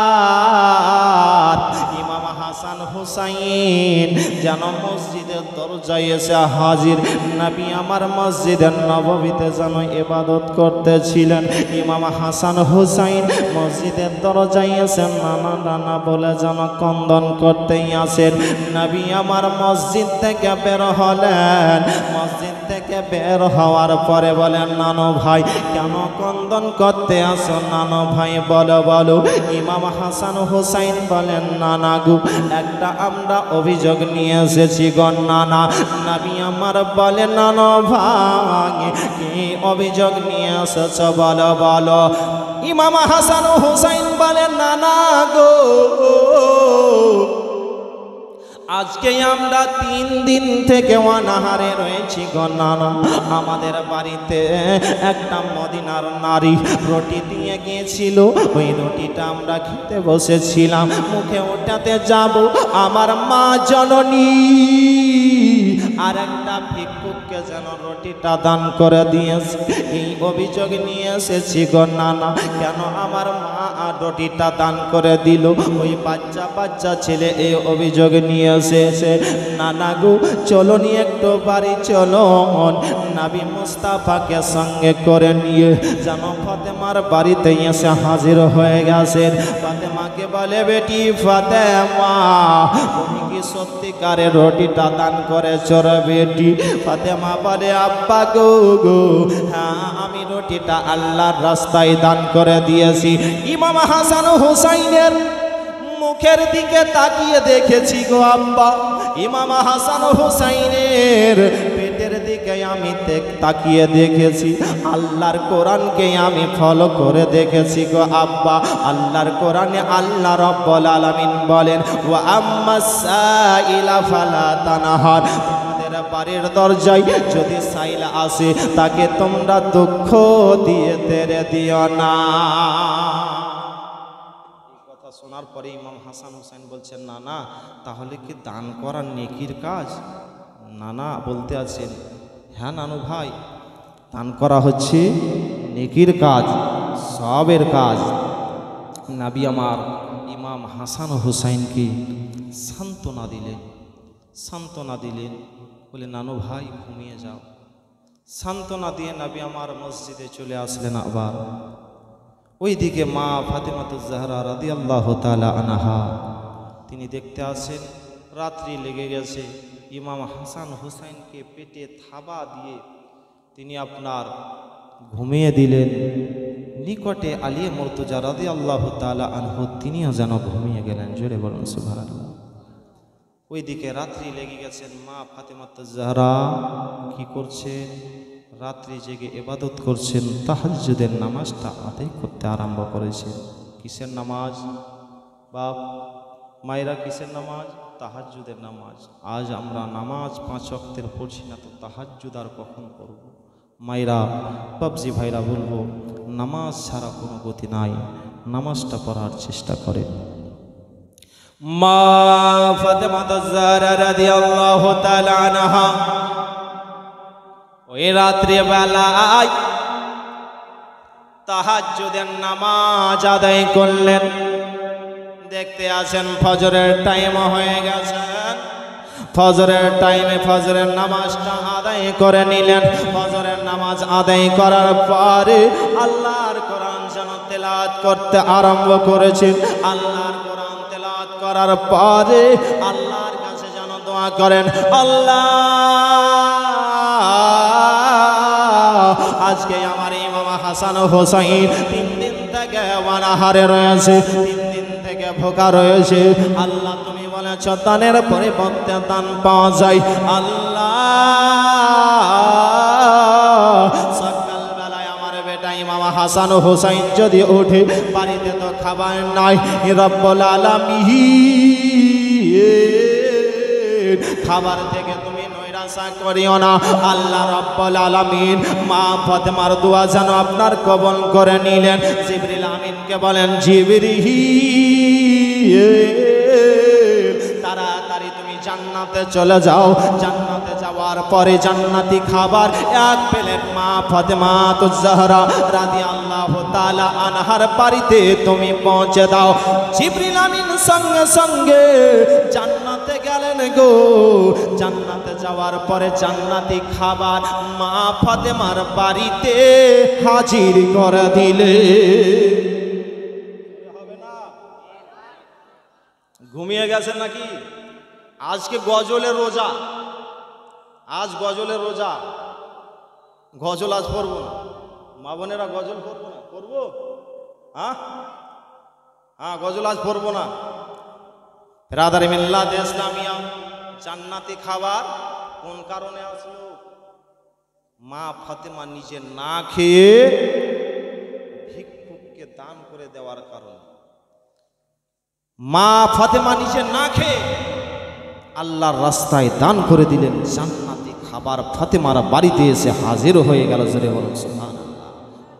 ইমাম হাসান হুসাইন যেন মসজিদের দরজায় এসে হাজির। নবী আমার মসজিদের নববীতে যেন ইবাদত করতেছিলেন। ইমাম হাসান হুসাইন মসজিদের দরজায় এসে নানা নানা বলে যেন ক্রন্দন করতেই আসেন। নবী আমার মসজিদ থেকে বের হলেন। মসজিদ থেকে বের হওয়ার পরে বলেন, নানো ভাই কেন ক্রন্দন করতে আসো? নানো ভাই বলো বলো। ইমাম হাসান হুসাইন বলেন, নানা গো, একটা আমরা অভিযোগ নিয়ে এসেছি গো নানা। নবী আমার বলে, নানো ভাই কি অভিযোগ নিয়ে এসেছ বলো বলো। ইমাম হাসান হুসাইন বলেন, নানা গো, আজকে আমরা 3 দিন থেকে অনাহারে রয়েছি গো নানা। আমাদের বাড়িতে একটা মদিনার নারী রুটি দিয়ে গিয়েছিল, ওই রুটিটা আমরা খেতে বসেছিলাম, মুখে ওঠাতে যাব, আমার মা জননী আর একটা ভিক্ষুককে যেন রুটিটা দান করে দিয়েছে। এই অভিযোগ নিয়ে এসেছি গো নানা। কেন আমার মা আর রুটিটা দান করে দিল? ওই বাচ্চা ছেলে এই অভিযোগ নিয়ে এসেছে। নানা গো, চলো নিয়ে একটু বাড়ি চলুন। নবী মুস্তাফাকে সঙ্গে করে নিয়ে যেন ফাতেমার বাড়িতে এসে হাজির হয়ে গেছেন। ফাতেমাকে বলে, বেটি ফাতেমা, তুমি কি সত্যিকারের রুটিটা দান করেছো রে বেটি? ফাতেমা বলে, আব্বা গো, হ্যাঁ আমি রুটিটা আল্লাহর রাস্তায় দান করে দিয়েছি। ইমাম হাসান হুসাইনের মুখের দিকে তাকিয়ে দেখেছি গো আব্বা, ইমাম হাসান হুসাইনের পেটের দিকে আমি তাকিয়ে দেখেছি। আল্লাহর কোরআনকে আমি ফলো করে দেখেছি গো আব্বা। আল্লাহর কোরআনে আল্লাহ রাব্বুল আলামিন বলেন, ওয়া আম্মাস সাইলা ফালা তানহার, তোমাদের বাড়ির দরজায় যদি সাইল আসে তাকে তোমরা দুঃখ দিয়ে তেরে দিও না। শোনার পরে ইমাম হাসান হুসাইন বলছেন, না না, তাহলে কি দান করা নেকির কাজ? নানা বলতে আছেন, হ্যাঁ নানু ভাই, দান করা হচ্ছে নেকির কাজ, সবের কাজ। নবী আমার ইমাম হাসান হুসাইনকে সান্ত্বনা দিলেন, বলে নানু ভাই ঘুমিয়ে যাও। সান্ত্বনা দিয়ে নবী আমার মসজিদে চলে আসলেন। আবার ওইদিকে মা ফাতেমাতুজ জাহরা রাদিয়াল্লাহু তাআলা আনহা তিনি দেখতে আসেন রাত্রি লেগে গেছে। ইমাম হাসান হুসাইনকে পেটে থাবা দিয়ে তিনি আপনার ঘুমিয়ে দিলেন। নিকটে আলী মুর্তজা রাদিয়াল্লাহু তাআলা আনহু তিনিও যেন ঘুমিয়ে গেলেন। জোরে বলুন সুবহানাল্লাহ। ওইদিকে রাত্রি লেগে গেছেন। মা ফাতেমাতুজ জাহরা কি করছেন? রাত্রি জেগে ইবাদত করছেন, তাহাজ্জুদের নামাজটা আদায় করতে আরম্ভ করেছেন। কিসের নামাজ বাপ মায়েরা? কিসের নামাজ? তাহাজ্জুদের নামাজ। আজ আমরা নামাজ 5 ওয়াক্তের পড়ছি না, তো তাহাজ্জুদ আর কখন পড়ব? মায়েরা, বাবজি ভাইরা বলবো, নামাজ ছাড়া কোনো গতি নাই, নামাজটা পড়ার চেষ্টা করেন। মা ফাতেমাতুজ জাহরা রাদিয়াল্লাহু তাআলা আনহা ওই রাত্রি বেলায় তাহাজ্জুদের নামাজ আদায় করলেন। দেখতে আছেন ফজরের টাইম হয়ে গেছেন। ফজরের টাইমে ফজরের নামাজটা আদায় করে নিলেন। ফজরের নামাজ আদায় করার পরে আল্লাহর কোরআন যেন তেলাওয়াত করতে আরম্ভ করেছেন। আল্লাহর কোরআন তেলাওয়াত করার পরে আল্লাহর কাছে যেন দোয়া করেন, আল্লাহ আজকে আমার ইমাম হাসান হুসাইন 3 দিন থেকে অনাহারে রয়েছে, 3 দিন থেকে ভোকা রয়েছে। আল্লাহ তুমি বলেছ দানের পরিবর্তে দান পাওয়া যায়। আল্লাহ সকালবেলায় আমার বেটা ইমাম হাসান হুসাইন যদি ওঠে, বাড়িতে তো খাবার নাই, রব্বুল আলামিন খাবার থেকে তুমি নৈরাশা করিও না। আল্লাহ রাব্বুল আলামিন মা ফাতেমার দোয়া যেন আপনার কবুল করে নিলেন। জিবরিল আমিনকে বলেন, জিবরিল তাড়াতাড়ি তুমি জান্নাতে চলে যাও। জান্নাতে যাওয়ার পরে জান্নাতি খাবার 1 প্লেট মা ফাতেমাতুজ জাহরা রাদিয়াল্লাহু তাআলা আনহার বাড়িতে তুমি পৌঁছে দাও। জিবরিল আমিন সঙ্গে সঙ্গে জান্নাতে গেলেন গো। জান্নাতে যাওয়ার পরে জান্নাতি খাবার মা ফাতেমার বাড়িতে হাজির করে দিলে। হবে না? ঘুমিয়ে গেছেন নাকি? আজকে গজলের রোজা, আজ গজলের রোজা। গজল আজ পড়বো না, মা বোনেরা গজল পড়বো না। পড়বো? হ্যাঁ হ্যাঁ, গজল আজ পড়বো না। রাদার মিল্লাত ইসলামিয়া জান্নাতি খাবার কোন কারণে আসলো? মা ফাতেমা নিজে না খেয়ে ভিক্ষুককে দান করে দেওয়ার কারণে। মা ফাতেমা নিজে না খেয়ে আল্লাহর রাস্তায় দান করে দিলেন। জান্নাতি খাবার ফাতেমার বাড়িতে এসে হাজির হয়ে গেল। জোরে বলুন সুবহানাল্লাহ।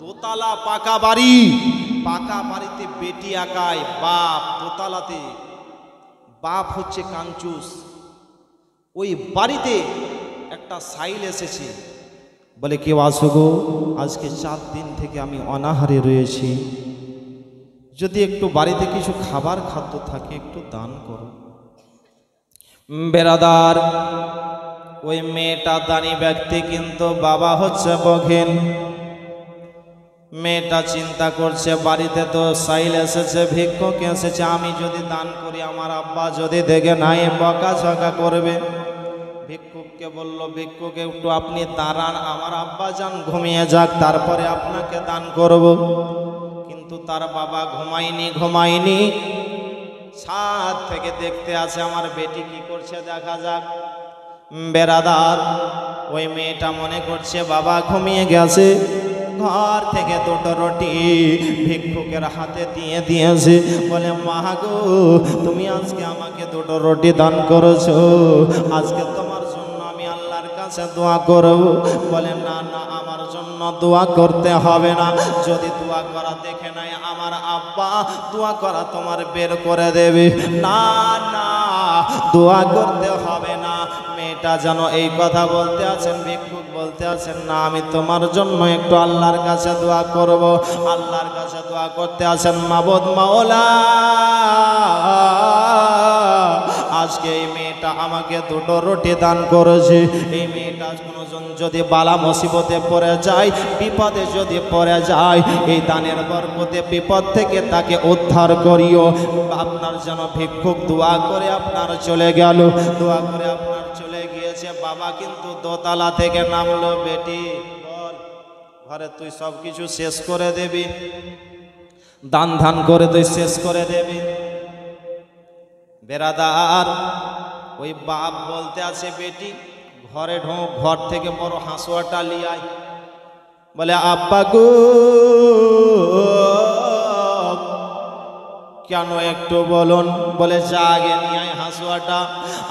দোতলা পাকা বাড়ি, পাকা বাড়িতে বেটি একাই, বাপ দোতলাতে, বাপ হচ্ছে কাঞ্চুস। ওই বাড়িতে একটা সাইল এসেছে, বলে কেউ আসো গো, আজকে 4 দিন থেকে আমি অনাহারে রয়েছি, যদি একটু বাড়িতে কিছু খাবার খাদ্য থাকে একটু দান করো। বেরাদার, ওই মেয়েটা দানি ব্যক্তি কিন্তু বাবা হচ্ছে বখিন। মেয়েটা চিন্তা করছে বাড়িতে তো সাইল এসেছে, ভিক্ষুক এসেছে, আমি যদি দান করি আমার আব্বা যদি দেখে নাই বকাঝকা করবে। ভিক্ষুককে বলল, ভিক্ষুক একটু আপনি দাঁড়ান, আমার আব্বা যান ঘুমিয়ে যাক, তারপরে আপনাকে দান করব। কিন্তু তার বাবা ঘুমায়নি, ছাদ থেকে দেখতে আছে আমার বেটি কি করছে দেখা যাক। বেরাদার, ওই মেয়েটা মনে করছে বাবা ঘুমিয়ে গেছে, ঘর থেকে দুটো রুটি ভিক্ষুকের হাতে দিয়েছে, বলে মা গো তুমি আজকে আমাকে দুটো রুটি দান করেছো, আজকে তোমার জন্য আমি আল্লাহর কাছে দোয়া করব। বলে না না, আমার জন্য দোয়া করতে হবে না, যদি দোয়া করা দেখে নাই আমার আব্বা দোয়া করা তোমার বের করে দেবে। না না, দোয়া করতে হবে না। মেয়েটা যেন এই কথা বলতে আছেন, ভিক্ষুক বলতে আছেন না আমি তোমার জন্য একটু আল্লাহর কাছে দোয়া করব। আল্লাহর কাছে দোয়া করতে আছেন, মাবুদ মাওলা আজকে এই মেয়েটা আমাকে দুটো রুটি দান করেছে, এই মেয়েটা কোনোজন যদি বালা মুসিবতে পড়ে যায়, বিপদে যদি পড়ে যায়, এই দানের বরকতে বিপদ থেকে তাকে উদ্ধার করিও। আপনার যেন ভিক্ষুক দোয়া করে আপনার চলে গেল, দোয়া করে আপনার চলে গিয়েছে। বাবা কিন্তু দোতলা থেকে নামলো, বেটি বল ঘরে তুই সব কিছু শেষ করে দেবি, দান ধান করে তুই শেষ করে দেবি। বেরাদার, ওই বাপ বলতে আছে বেটি ঘরে ঢোক, ঘর থেকে বড় হাঁসুয়াটা লিয়াই। বলে আব্বা গো কেন একটু বলুন। বলে যা আগে নিয়ে আয়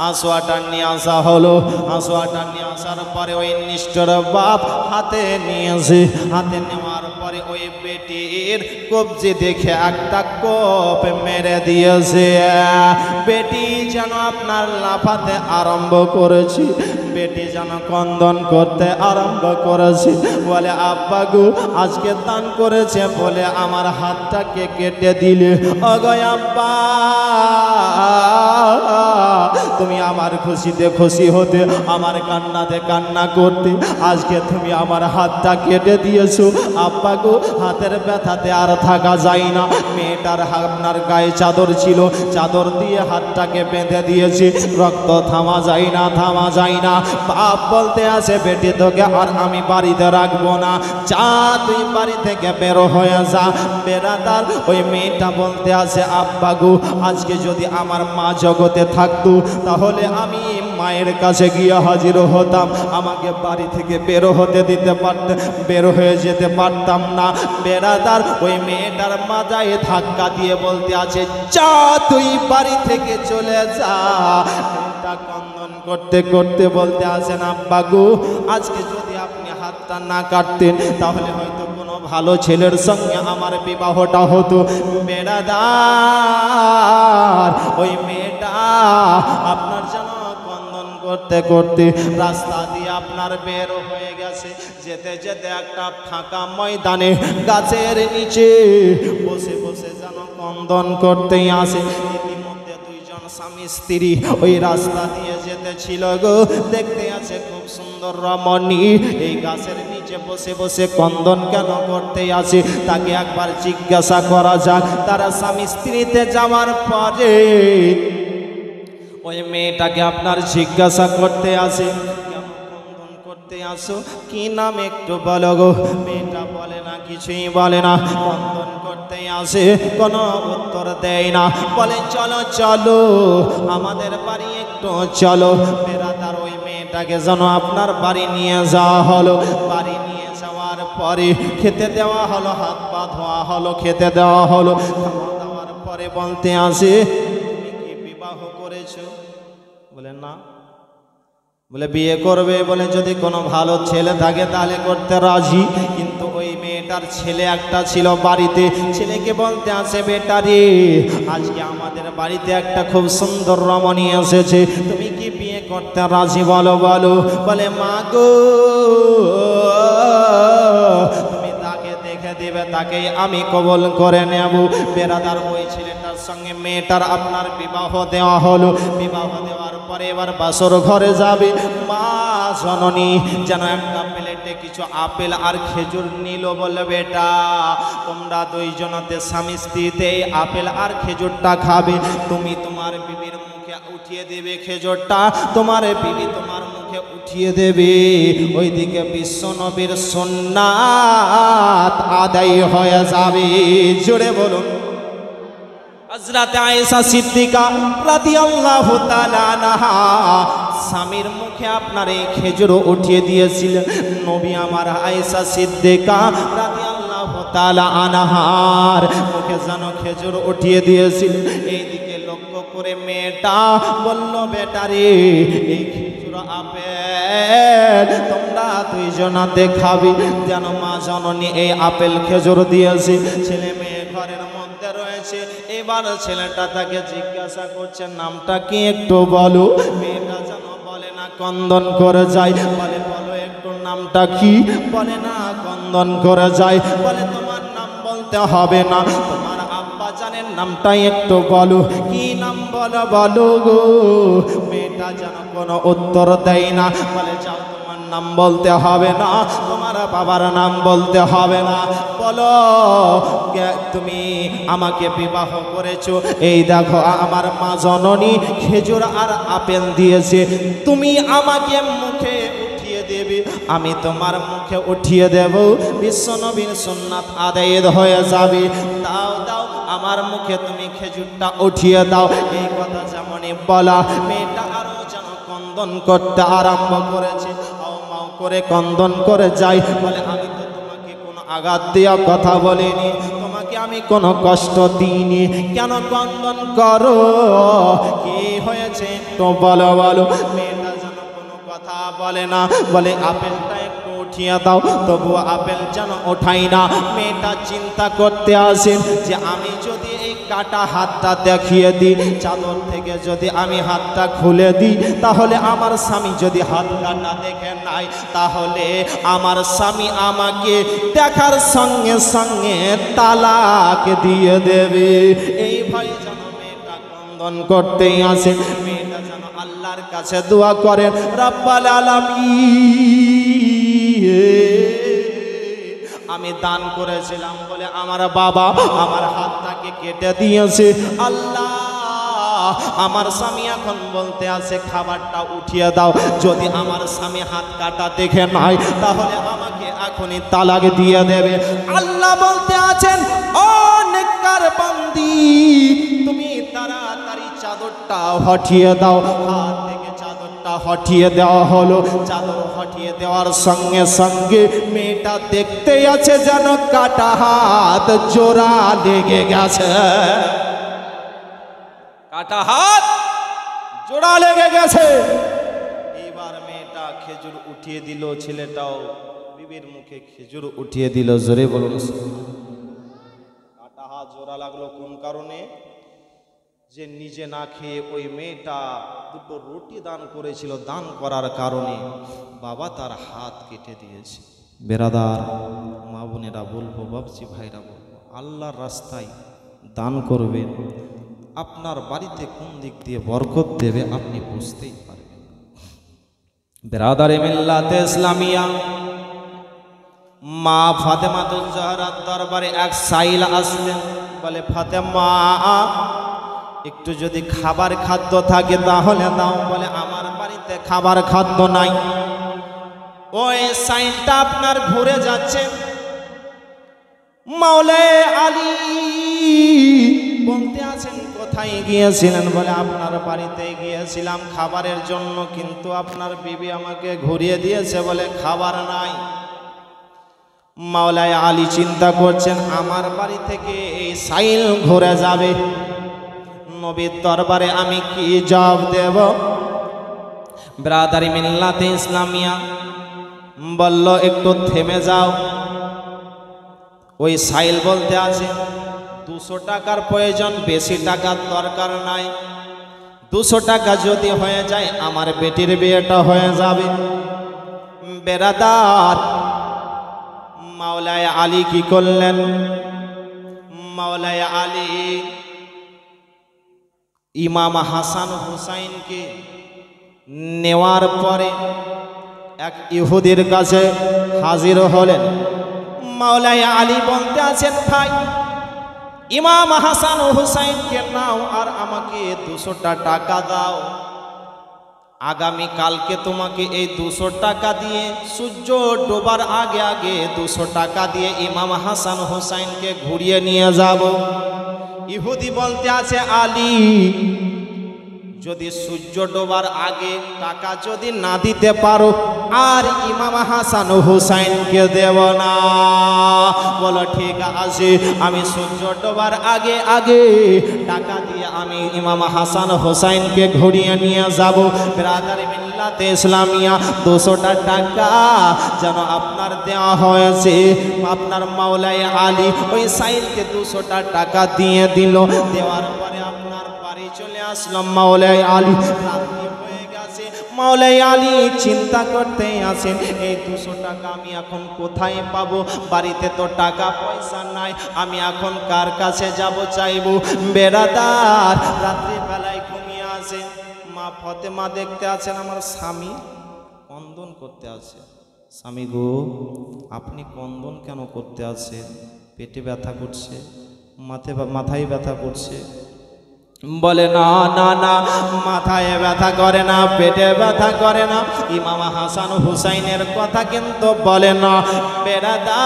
হাঁসুয়াটা নিয়ে আসা হলো। হাঁসুয়াটা নিয়ে আসার পরে ওই নিষ্ঠুর বাপ হাতে নিয়েছে, হাতে নেওয়ার পরে ওই বেটির কবজি দেখে একটা কোপ মেরে দিয়েছে। বেটি যেন আপনার লাফাতে আরম্ভ করেছে, বেটি যেন কন্দন করতে আরম্ভ করেছে। বলে আব্বা গো আজকে দান করেছে বলে আমার হাতটাকে কেটে দিলে, অগয় আব্বা তুমি আমার খুশিতে খুশি হতে, আমার কান্নাতে কান্না করতে, আজকে তুমি আমার হাতটা কেটে দিয়েছো। আব্বা গো হাতের ব্যথাতে আর থাকা যায় না। মেয়েটার আপনার গায়ে চাদর ছিল, চাদর দিয়ে হাতটাকে বেঁধে দিয়েছে, রক্ত থামা যায় না, থামা যায় না। বাপ বলতে আছে বেটি তোকে আর আমি বাড়িতে রাখবো না, যা তুই বাড়ি থেকে বেরো হয়ে যা। বেরাদার, ওই মেয়েটা বলতে আছে আব্বা গো আজকে যদি আমার মা জগতে থাকতো তাহলে আমি মায়ের কাছে গিয়ে হাজির হতাম, আমাকে বাড়ি থেকে বেরো হতে দিতে পারতে, বেরো হয়ে যেতে পারতাম না। বেরাদার, ওই মেয়েটার মাথায় ধাক্কা দিয়ে বলতে আছে যা তুই বাড়ি থেকে চলে যা। মেয়েটা কন্দন করতে করতে বলতে আছেন আব্বা গো আজকে যদি আপনি হাতটা না কাটতেন তাহলে হয়তো কোনো ভালো ছেলের সঙ্গে আমার বিবাহটা হতো। বেরাদার, ওই মেয়েটা আপনার যেন কন্দন করতে করতে রাস্তা দিয়ে আপনার বের হয়ে গেছে। যেতে যেতে একটা ফাঁকা ময়দানে গাছের নিচে বসে বসে যেন কন্দন করতেই আসে। ইতিমধ্যে দুইজন স্বামী স্ত্রী ওই রাস্তা দিয়ে যেতে ছিল গো, দেখতে আছে খুব সুন্দর রমণী এই গাছের নিচে বসে বসে কন্দন কেন করতে আসে, তাকে একবার জিজ্ঞাসা করা যাক। তারা স্বামী স্ত্রীতে যাওয়ার পরে ওই মেয়েটাকে আপনার জিজ্ঞাসা করতে আসে কেন কন্দন করতে আসো, কি নাম একটু বলো গো। মেয়েটা বলে না, কিছুই বলে না, কন্দন করতে আসে, কোনো উত্তর দেয় না। বলে চলো চলো আমাদের বাড়ি একটু চলো। বেরাদার, ওই মেয়েটাকে যেন আপনার বাড়ি নিয়ে যাওয়া হলো। বাড়ি নিয়ে যাওয়ার পরে খেতে দেওয়া হলো, হাত পা ধোয়া হলো, খেতে দেওয়া হলো। খাওয়া দাওয়ার পরে বলতে আসে তুমি কি বিবাহ করেছো? বলে না। বলে বিয়ে করবে? বলে যদি কোনো ভালো ছেলে থাকে তাহলে করতে রাজি। কিন্তু ওই মেয়েটার ছেলে একটা ছিল বাড়িতে, ছেলেকে বলতে আসে বেটা রে আজকে আমাদের বাড়িতে একটা খুব সুন্দর রমণী এসেছে, তুমি কি বিয়ে করতে রাজি? বলো বলো। বলে মা গো তুমি তাকে দেখে দিবে, তাকেই আমি কবল করে নেব। বেরাদার, ওই ছেলেটার সঙ্গে মেয়েটার আপনার বিবাহ দেওয়া হলো। বিবাহ দেওয়ার পরে এবার বাসর ঘরে যাবে। মা জননী যেন একটা প্লেটে কিছু আপেল আর খেজুর নিল, বলে বেটা তোমরা দুইজনাতে স্বামী স্ত্রীতে আপেল আর খেজুরটা খাবে, তুমি তোমার বিবির মুখে উঠিয়ে দেবে খেজুরটা, তোমার বিবি তোমার মুখে উঠিয়ে দেবে। ওইদিকে বিশ্ব নবীর সুন্নাত আদায় হয়ে যাবে। জোরে বলুন। হযরত আয়েশা সিদ্দিকা রাদিয়াল্লাহু তাআলা আনহা স্বামীর মুখে আপনার এই খেজুর উঠিয়ে দিয়েছিলেন। নবী আমার আয়েশা সিদ্দিকা রাদিয়াল্লাহু তাআলা আনহার মুখে যেন খেজুর উঠিয়ে দিয়েছিলেন। এইদিকে লক্ষ্য করে মেয়েটা বলল, বেটা রে এই খেজুর আপেল তোমরা দুইজনাতে খাবি। যেন মা জননী এই আপেল খেজুর দিয়েছে। ছেলে মেয়ে ঘরের মধ্যে রয়েছে। এবার ছেলেটা তাকে জিজ্ঞাসা করছে, নামটা কি একটু বলো। মেয়েটা যেন বলে না, কন্দন করে যায়। বলে বলো একটু নামটা কি। বলে না, কন্দন করে যায়। বলে তোমার নাম বলতে হবে না, তোমার আব্বা জানের নামটাই একটু বলো। কি নাম বলো, বলো গো। মেয়েটা যেন কোনো উত্তর দেয় না। বলে যাও, নাম বলতে হবে না, তোমার বাবার নাম বলতে হবে না, বলো তুমি আমাকে বিবাহ করেছো। এই দেখো আমার মা জননী খেজুর আর আপেল দিয়েছে, তুমি আমাকে মুখে উঠিয়ে দেবে, আমি তোমার মুখে উঠিয়ে দেব। বিশ্বনবীর সুন্নাত আদায় হয়ে যাবে। দাও দাও আমার মুখে তুমি খেজুরটা উঠিয়ে দাও। এই কথা যেমনই বলা, মেয়েটা আরো যেন কন্দন করতে আরম্ভ করেছে, করে কন্দন করে যাই। বলে আমি তো তোমাকে কোনো আঘাত দেওয়া কথা বলিনি, তোমাকে আমি কোনো কষ্ট দিইনি, কেন কন্দন করো, কি হয়েছে তো বলো বলো। মেয়েটা যেন কোনো কথা বলে না। বলে আপেলটা একটু উঠিয়ে দাও, তবু আপেল যেন ওঠাই না। মেয়েটা চিন্তা করতে আসেন যে আমি যদি এই কাটা হাতটা দেখিয়ে দিই, চাদর থেকে যদি আমি হাতটা খুলে দিই, তাহলে আমার স্বামী যদি হাত কাটা দেখে নাই, তাহলে আমার স্বামী আমাকে দেখার সঙ্গে সঙ্গে তালাক দিয়ে দেবে। এই ভয়ে যেন মেয়েটা কন্দন করতেই আসে। মেয়েটা যেন আল্লাহর কাছে দোয়া করেন, রব্বাল আলামিন আমি দান করেছিলাম বলে আমার বাবা আমার হাতটাকে কেটে দিয়েছে, আল্লাহ আমার স্বামী এখন বলতে আছে খাবারটা উঠিয়ে দাও। যদি আমার স্বামী হাত কাটা দেখে নাই, তাহলে আমাকে এখনই তালাক দিয়ে দেবে। আল্লাহ বলতে আছেন, ও নেককার বান্দি, তুমি তাড়াতাড়ি চাদরটা হটিয়ে দাও। হাত থেকে চাদরটা হটিয়ে দেওয়া হলো। চাদর হটিয়ে দেওয়ার সঙ্গে সঙ্গে মেয়েটা দেখতে আছে যেন কাটা হাত জোড়া লেগে গেছে। কাটা হাত জোড়া লেগে গেছে। এবার মেয়েটা খেজুর উঠিয়ে দিল, ছেলেটাও বিবির মুখে খেজুর উঠিয়ে দিল। জোরে বলুন। কাটা হাত জোড়া লাগলো কোন কারণে? যে নিজে না খেয়ে ওই মেয়েটা দুটো রুটি দান করেছিল, দান করার কারণে বাবা তার হাত কেটে দিয়েছে। বেরাদার মা বোনেরা বলবো, বাবজি ভাইরা বলবো, আল্লাহর রাস্তায় দান করবেন, আপনার বাড়িতে কোন দিক দিয়ে বরকত দেবে আপনি বুঝতেই পারবেন। বেরাদারে মিল্লাতে ইসলামিয়া, মা ফাতেমাতুজ জাহরার দরবারে এক সাইল আসলেন। বলে ফাতেমা, একটু যদি খাবার খাদ্য থাকে তাহলে দাও। বলে আমার বাড়িতে খাবার খাদ্য নাই। ওই সাইলটা আপনার ঘুরে যাচ্ছে। মাওলায়ে আলী বলতে আছেন কোথায় গিয়েছিলেন? বলে আপনার বাড়িতে গিয়েছিলাম খাবারের জন্য, কিন্তু আপনার বিবি আমাকে ঘুরিয়ে দিয়েছে বলে খাবার নাই। মাওলায়ে আলী চিন্তা করছেন আমার বাড়ি থেকে এই সাইল ঘুরে যাবে, নবীর দরবারে আমি কি জবাব দেব? ব্রাদারি মিল্লাতে ইসলামিয়া বলল একটু থেমে যাও। ওই সাইল বলতে আছে 200 টাকার প্রয়োজন, বেশি টাকার দরকার নাই। 200 টাকা যদি হয়ে যায় আমার বেটির বিয়েটা হয়ে যাবে। বেরাদার মাওলায়ে আলী কি করলেন? মাওলায়ে আলী ইমাম হাসান হুসাইনকে নেওয়ার পরে এক ইহুদির কাছে হাজির হলেন। মাওলাই আলী বলতে আছেন, ভাই ইমাম হাসান ও হুসাইনকে নাও আর আমাকে 200টা টাকা দাও। আগামী কালকে তোমাকে এই 200 টাকা দিয়ে সূর্য ডোবার আগে আগে 200 টাকা দিয়ে ইমাম হাসান হুসাইনকে ঘুরিয়ে নিয়ে যাব। ইহুদি বলতে আছে, আলী যদি সূর্য ডোবার আগে টাকা যদি না দিতে পারো আর ইমাম হাসান হুসাইনকে দেব না। বলো ঠিক আছে, আমি সূর্য ডোবার আগে আগে টাকা দিয়ে আমি ইমাম হাসান হুসাইনকে ঘুরিয়ে নিয়ে যাব। ব্রাদার মিল্লাতে ইসলামিয়া 200টা টাকা যেন আপনার দেওয়া হয়েছে। আপনার মাওলাই আলী ওই সাইনকে 200টা টাকা দিয়ে দিল। দেওয়ার পরে আপনার বাড়ি চলে আসলাম। মাওলাই আলী রাত্রি হয়ে গেছে। মাওলাই আলী চিন্তা করতে আছেন, এই 200 টাকা আমি এখন কোথায় পাবো? বাড়িতে তো টাকা পয়সা নাই, আমি এখন কার কাছে যাব চাইবো? বেরাদার রাত্রি বেলায় ঘুমিয়ে আছে। মা ফতেমা দেখতে আছেন আমার স্বামী কন্দন করতে আছে। স্বামী গো, আপনি কন্দন কেন করতে আছেন? পেটে ব্যথা করছে, মাথায় ব্যথা করছে? বলে না না না, মাথায় ব্যথা করে না, পেটে ব্যথা করে না। ইমাম হাসান হুসাইনের কথা কিন্তু বলে না। বেরাদার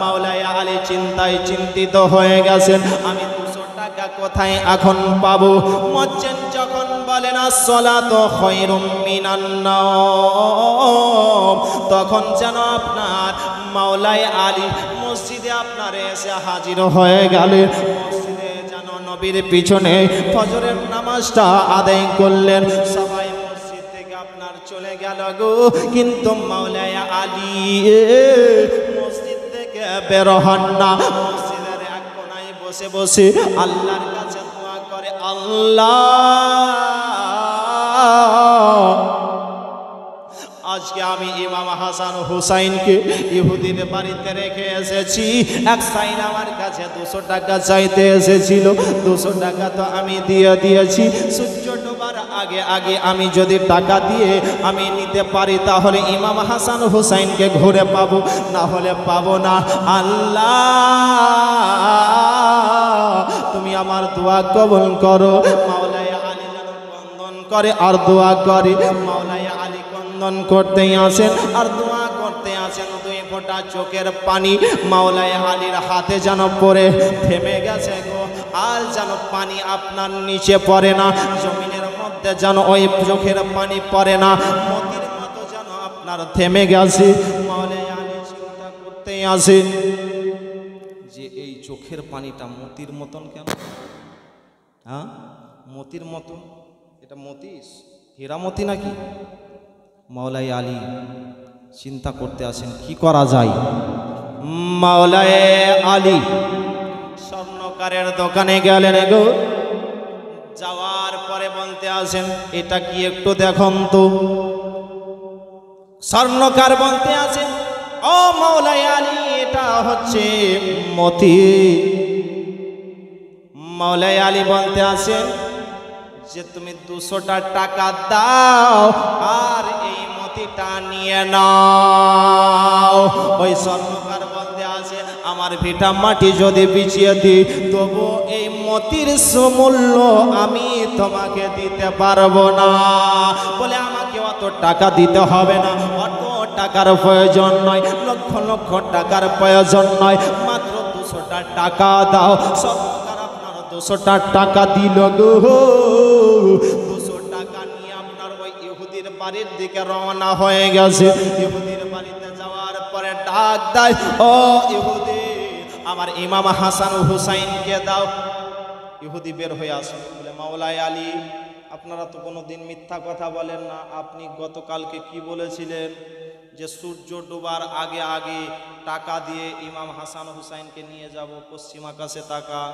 মাওলাই আলী চিন্তায় চিন্তিত হয়ে গেছেন, আমি 200 টাকা কোথায় এখন পাবো? মজ্জেন যখন বলেন আসসালাতু খায়রুম মিনান নাওম, তখন যেন আপনার মাওলাই আলী মসজিদে আপনার এসে হাজির হয়ে গেলেন। মসজিদে যেন নবীর পিছনে ফজরের নামাজটা আদায় করলেন। সবাই মসজিদ থেকে আপনার চলে গেল গো, কিন্তু মাওলাই আলী মসজিদ থেকে বের হন না। মসজিদের এক কোণায় বসে বসে আল্লাহর কাছে দোয়া করে, আল্লাহ আজকে আমি ইমাম হাসান হুসাইনকে ইহুদির বাড়িতে রেখে এসেছি। এক সাইন আমার কাছে 200 টাকা চাইতে এসেছিল, 200 টাকা তো আমি দিয়ে দিয়েছি। সূর্য ডোবার আগে আগে আমি যদি টাকা দিয়ে আমি নিতে পারি তাহলে ইমাম হাসান হুসাইনকে ঘুরে পাবো, না হলে পাবো না। আল্লাহ তুমি আমার দোয়া কবুল করো। মাওলাই আলী যেন বন্দন করে আর দোয়া করে। মাওলাই আলী করতেই আছেন আর দোয়া করতে আছেন। 2 ফোঁটা চোখের পানি মাওলাই আলীর হাতে যেন পড়ে থেমে গেছে গো। আর যেন পানি আপনার নিচে পড়ে না, জমিনের মধ্যে যেন ওই চোখের পানি পড়ে না, মতির মতো যেন আপনার থেমে গেছে। মাওলাই আলী চিন্তা করতেই আছে যে এই চোখের পানিটা মতির মতন কেন? হ্যাঁ, মতির মতন, এটা মতি হীরামতি নাকি? মাওলাই আলী চিন্তা করতে আছেন কি করা যায়। মাওলাই আলী স্বর্ণকারের দোকানে গেলেন গো। যাওয়ার পরে বলতে আছেন, এটা কি একটু দেখুন তো। স্বর্ণকার বলতে আছেন, ও মাওলাই আলী এটা হচ্ছে মতি। মাওলাই আলী বলতে আছেন যে তুমি 200টা টাকা দাও আর এই মতিটা নিয়ে নাও। ওই স্বর্ণকার বলতে আছে, আমার ভিটা মাটি যদি বিছিয়ে দিই তবু এই মতির মূল্য আমি তোমাকে দিতে পারবো না। বলে আমাকে অত টাকা দিতে হবে না, অত টাকার প্রয়োজন নয়, লক্ষ লক্ষ টাকার প্রয়োজন নয়, মাত্র 200টা টাকা দাও। স্বর্ণকার আপনার 200টা টাকা দিল গো। 200 টাকা নিয়ে আপনার ওই ইহুদির বাড়ির দিকে রওনা হয়ে গেছে। ইহুদির বাড়িতে যাওয়ার পরে ডাক দেয়, ও ইহুদি আমার ইমাম হাসান হুসাইনকে দাও। ইহুদি বের হয়ে আসে, বলে মাওলাই আলী আপনারা তো কোনোদিন মিথ্যা কথা বলেন না, আপনি গতকালকে কি বলেছিলেন যে সূর্য ডোবার আগে আগে টাকা দিয়ে ইমাম হাসান হুসাইনকে নিয়ে যাব। পশ্চিম আকাশে তাকান,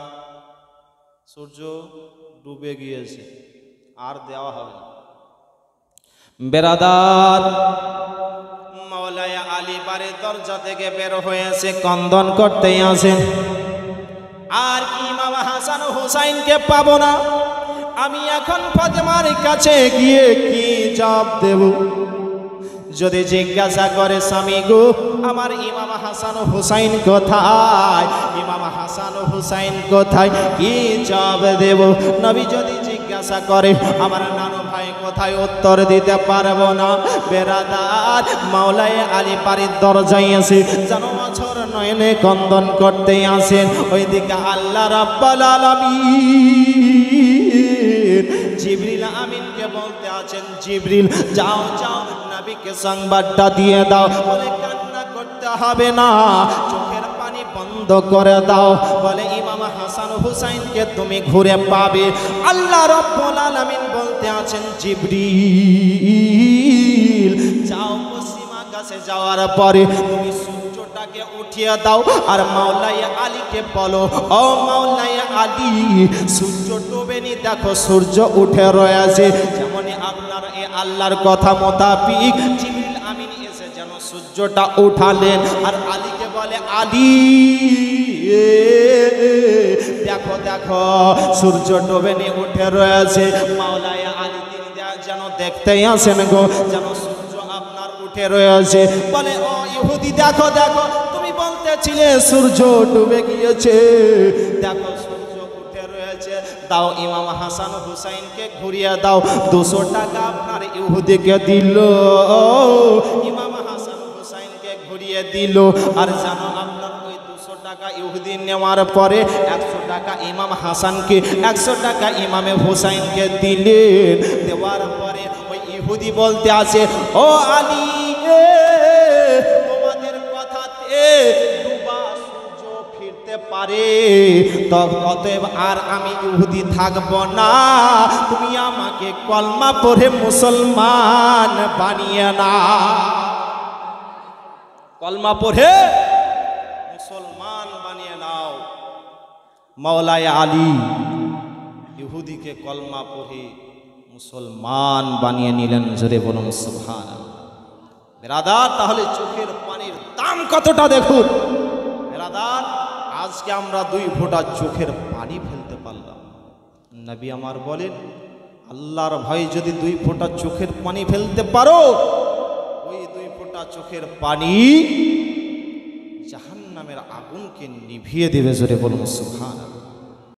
সূর্য ডুবে গিয়েছে, আর দেওয়া হবে না। বেরাদার মাওলাই আলী বাড়ির দরজা থেকে বের হয়েছে, কন্দন করতেই আছেন, আর কি ইমাম হাসান হুসাইনকে পাবো না। আমি এখন ফাতেমার কাছে গিয়ে কি জবাব দেব? যদি জিজ্ঞাসা করে স্বামী গো আমার ইমাম হাসান ও হুসাইন কোথায়, ইমাম হাসান ও হুসাইন কোথায়, কি জবাব দেব? নবী যদি জিজ্ঞাসা করে আমার নানু ভাই কোথায়, উত্তর দিতে পারবো না। বেরাদার, মাওলায়ে আলী বাড়ির দরজায় এসে যেন বছর নয়নে কন্দন করতে আসেন। ওইদিকে আল্লাহ রাব্বুল আলামিন জিবরিল আমিনকে বলতে আছেন, জিবরিল যাও যাও নবীকে সংবাদটা দিয়ে দাও। বলে কান্না করতে হবে না, চোখের পানি বন্ধ করে দাও। বলে ইমাম হাসান হুসাইনকে তুমি ঘুরে পাবে। আল্লাহ রাব্বুল আলামিন বলতে আছেন, জিবরিল যাও পশ্চিম আকাশে যাওয়ার পরে তুমি সূর্যটাকে উঠিয়ে দাও আর মাওলায়ে আলীকে বলো, ও মাওলায়ে আলী সূর্য ডোবেনি, দেখো সূর্য উঠে রয়েছে। যেমনই আপনার এই আল্লাহর কথা মোতাবিক জিবরিল আমিন এসে যেন সূর্যটা উঠালেন আর আলীকে বলে, আলী দেখো দেখো সূর্য ডোবেনি, উঠে রয়েছে। মাওলায়ে আলী তিনি যেন দেখতেই আসেন গো, যেন সূর্য আপনার উঠে রয়েছে। বলে ও ইহুদি দেখো দেখো, তুমি বলতেছিলে সূর্য ডুবে গিয়েছে, দেখো সূর্য উঠে রয়েছে। দাও ইমাম হাসান হুসাইনকে ঘুরিয়ে দাও। 200 টাকা আপনার ইহুদিকে দিল, ইমাম হাসান হুসাইনকে ঘুরিয়ে দিল। আর জানো আপনার ওই 200 টাকা ইহুদি নেওয়ার পরে 100 টাকা ইমাম হাসানকে, 100 টাকা ইমামে হুসাইনকে দিলেন। দেওয়ার পরে ওই ইহুদি বলতে আছে, ও আলী তোমাদের কথাতে ডুবা সূর্য ফিরতে পারে, অতএব আর আমি ইহুদি থাকব না, তুমি আমাকে কলমা পড়ে মুসলমান বানিয়ে না। কলমা পড়ে মুসলমান বানিয়ে নাও। মাওলায়ে আলী ইহুদিকে কলমা পড়ে মুসলমান বানিয়ে নিলেন। জোরে বলুন সুবহানাল্লাহ। বেরাদার, তাহলে চোখের পানির দাম কতটা দেখুন। বেরাদার, আজকে আমরা 2 ফোঁটা চোখের পানি ফেলতে পারলাম। নবী আমার বলেন, আল্লাহর ভয় যদি 2 ফোঁটা চোখের পানি ফেলতে পারো, ওই 2 ফোঁটা চোখের পানি জাহান্নামের আগুনকে নিভিয়ে দেবে। জোরে বলুন সুবহানাল্লাহ।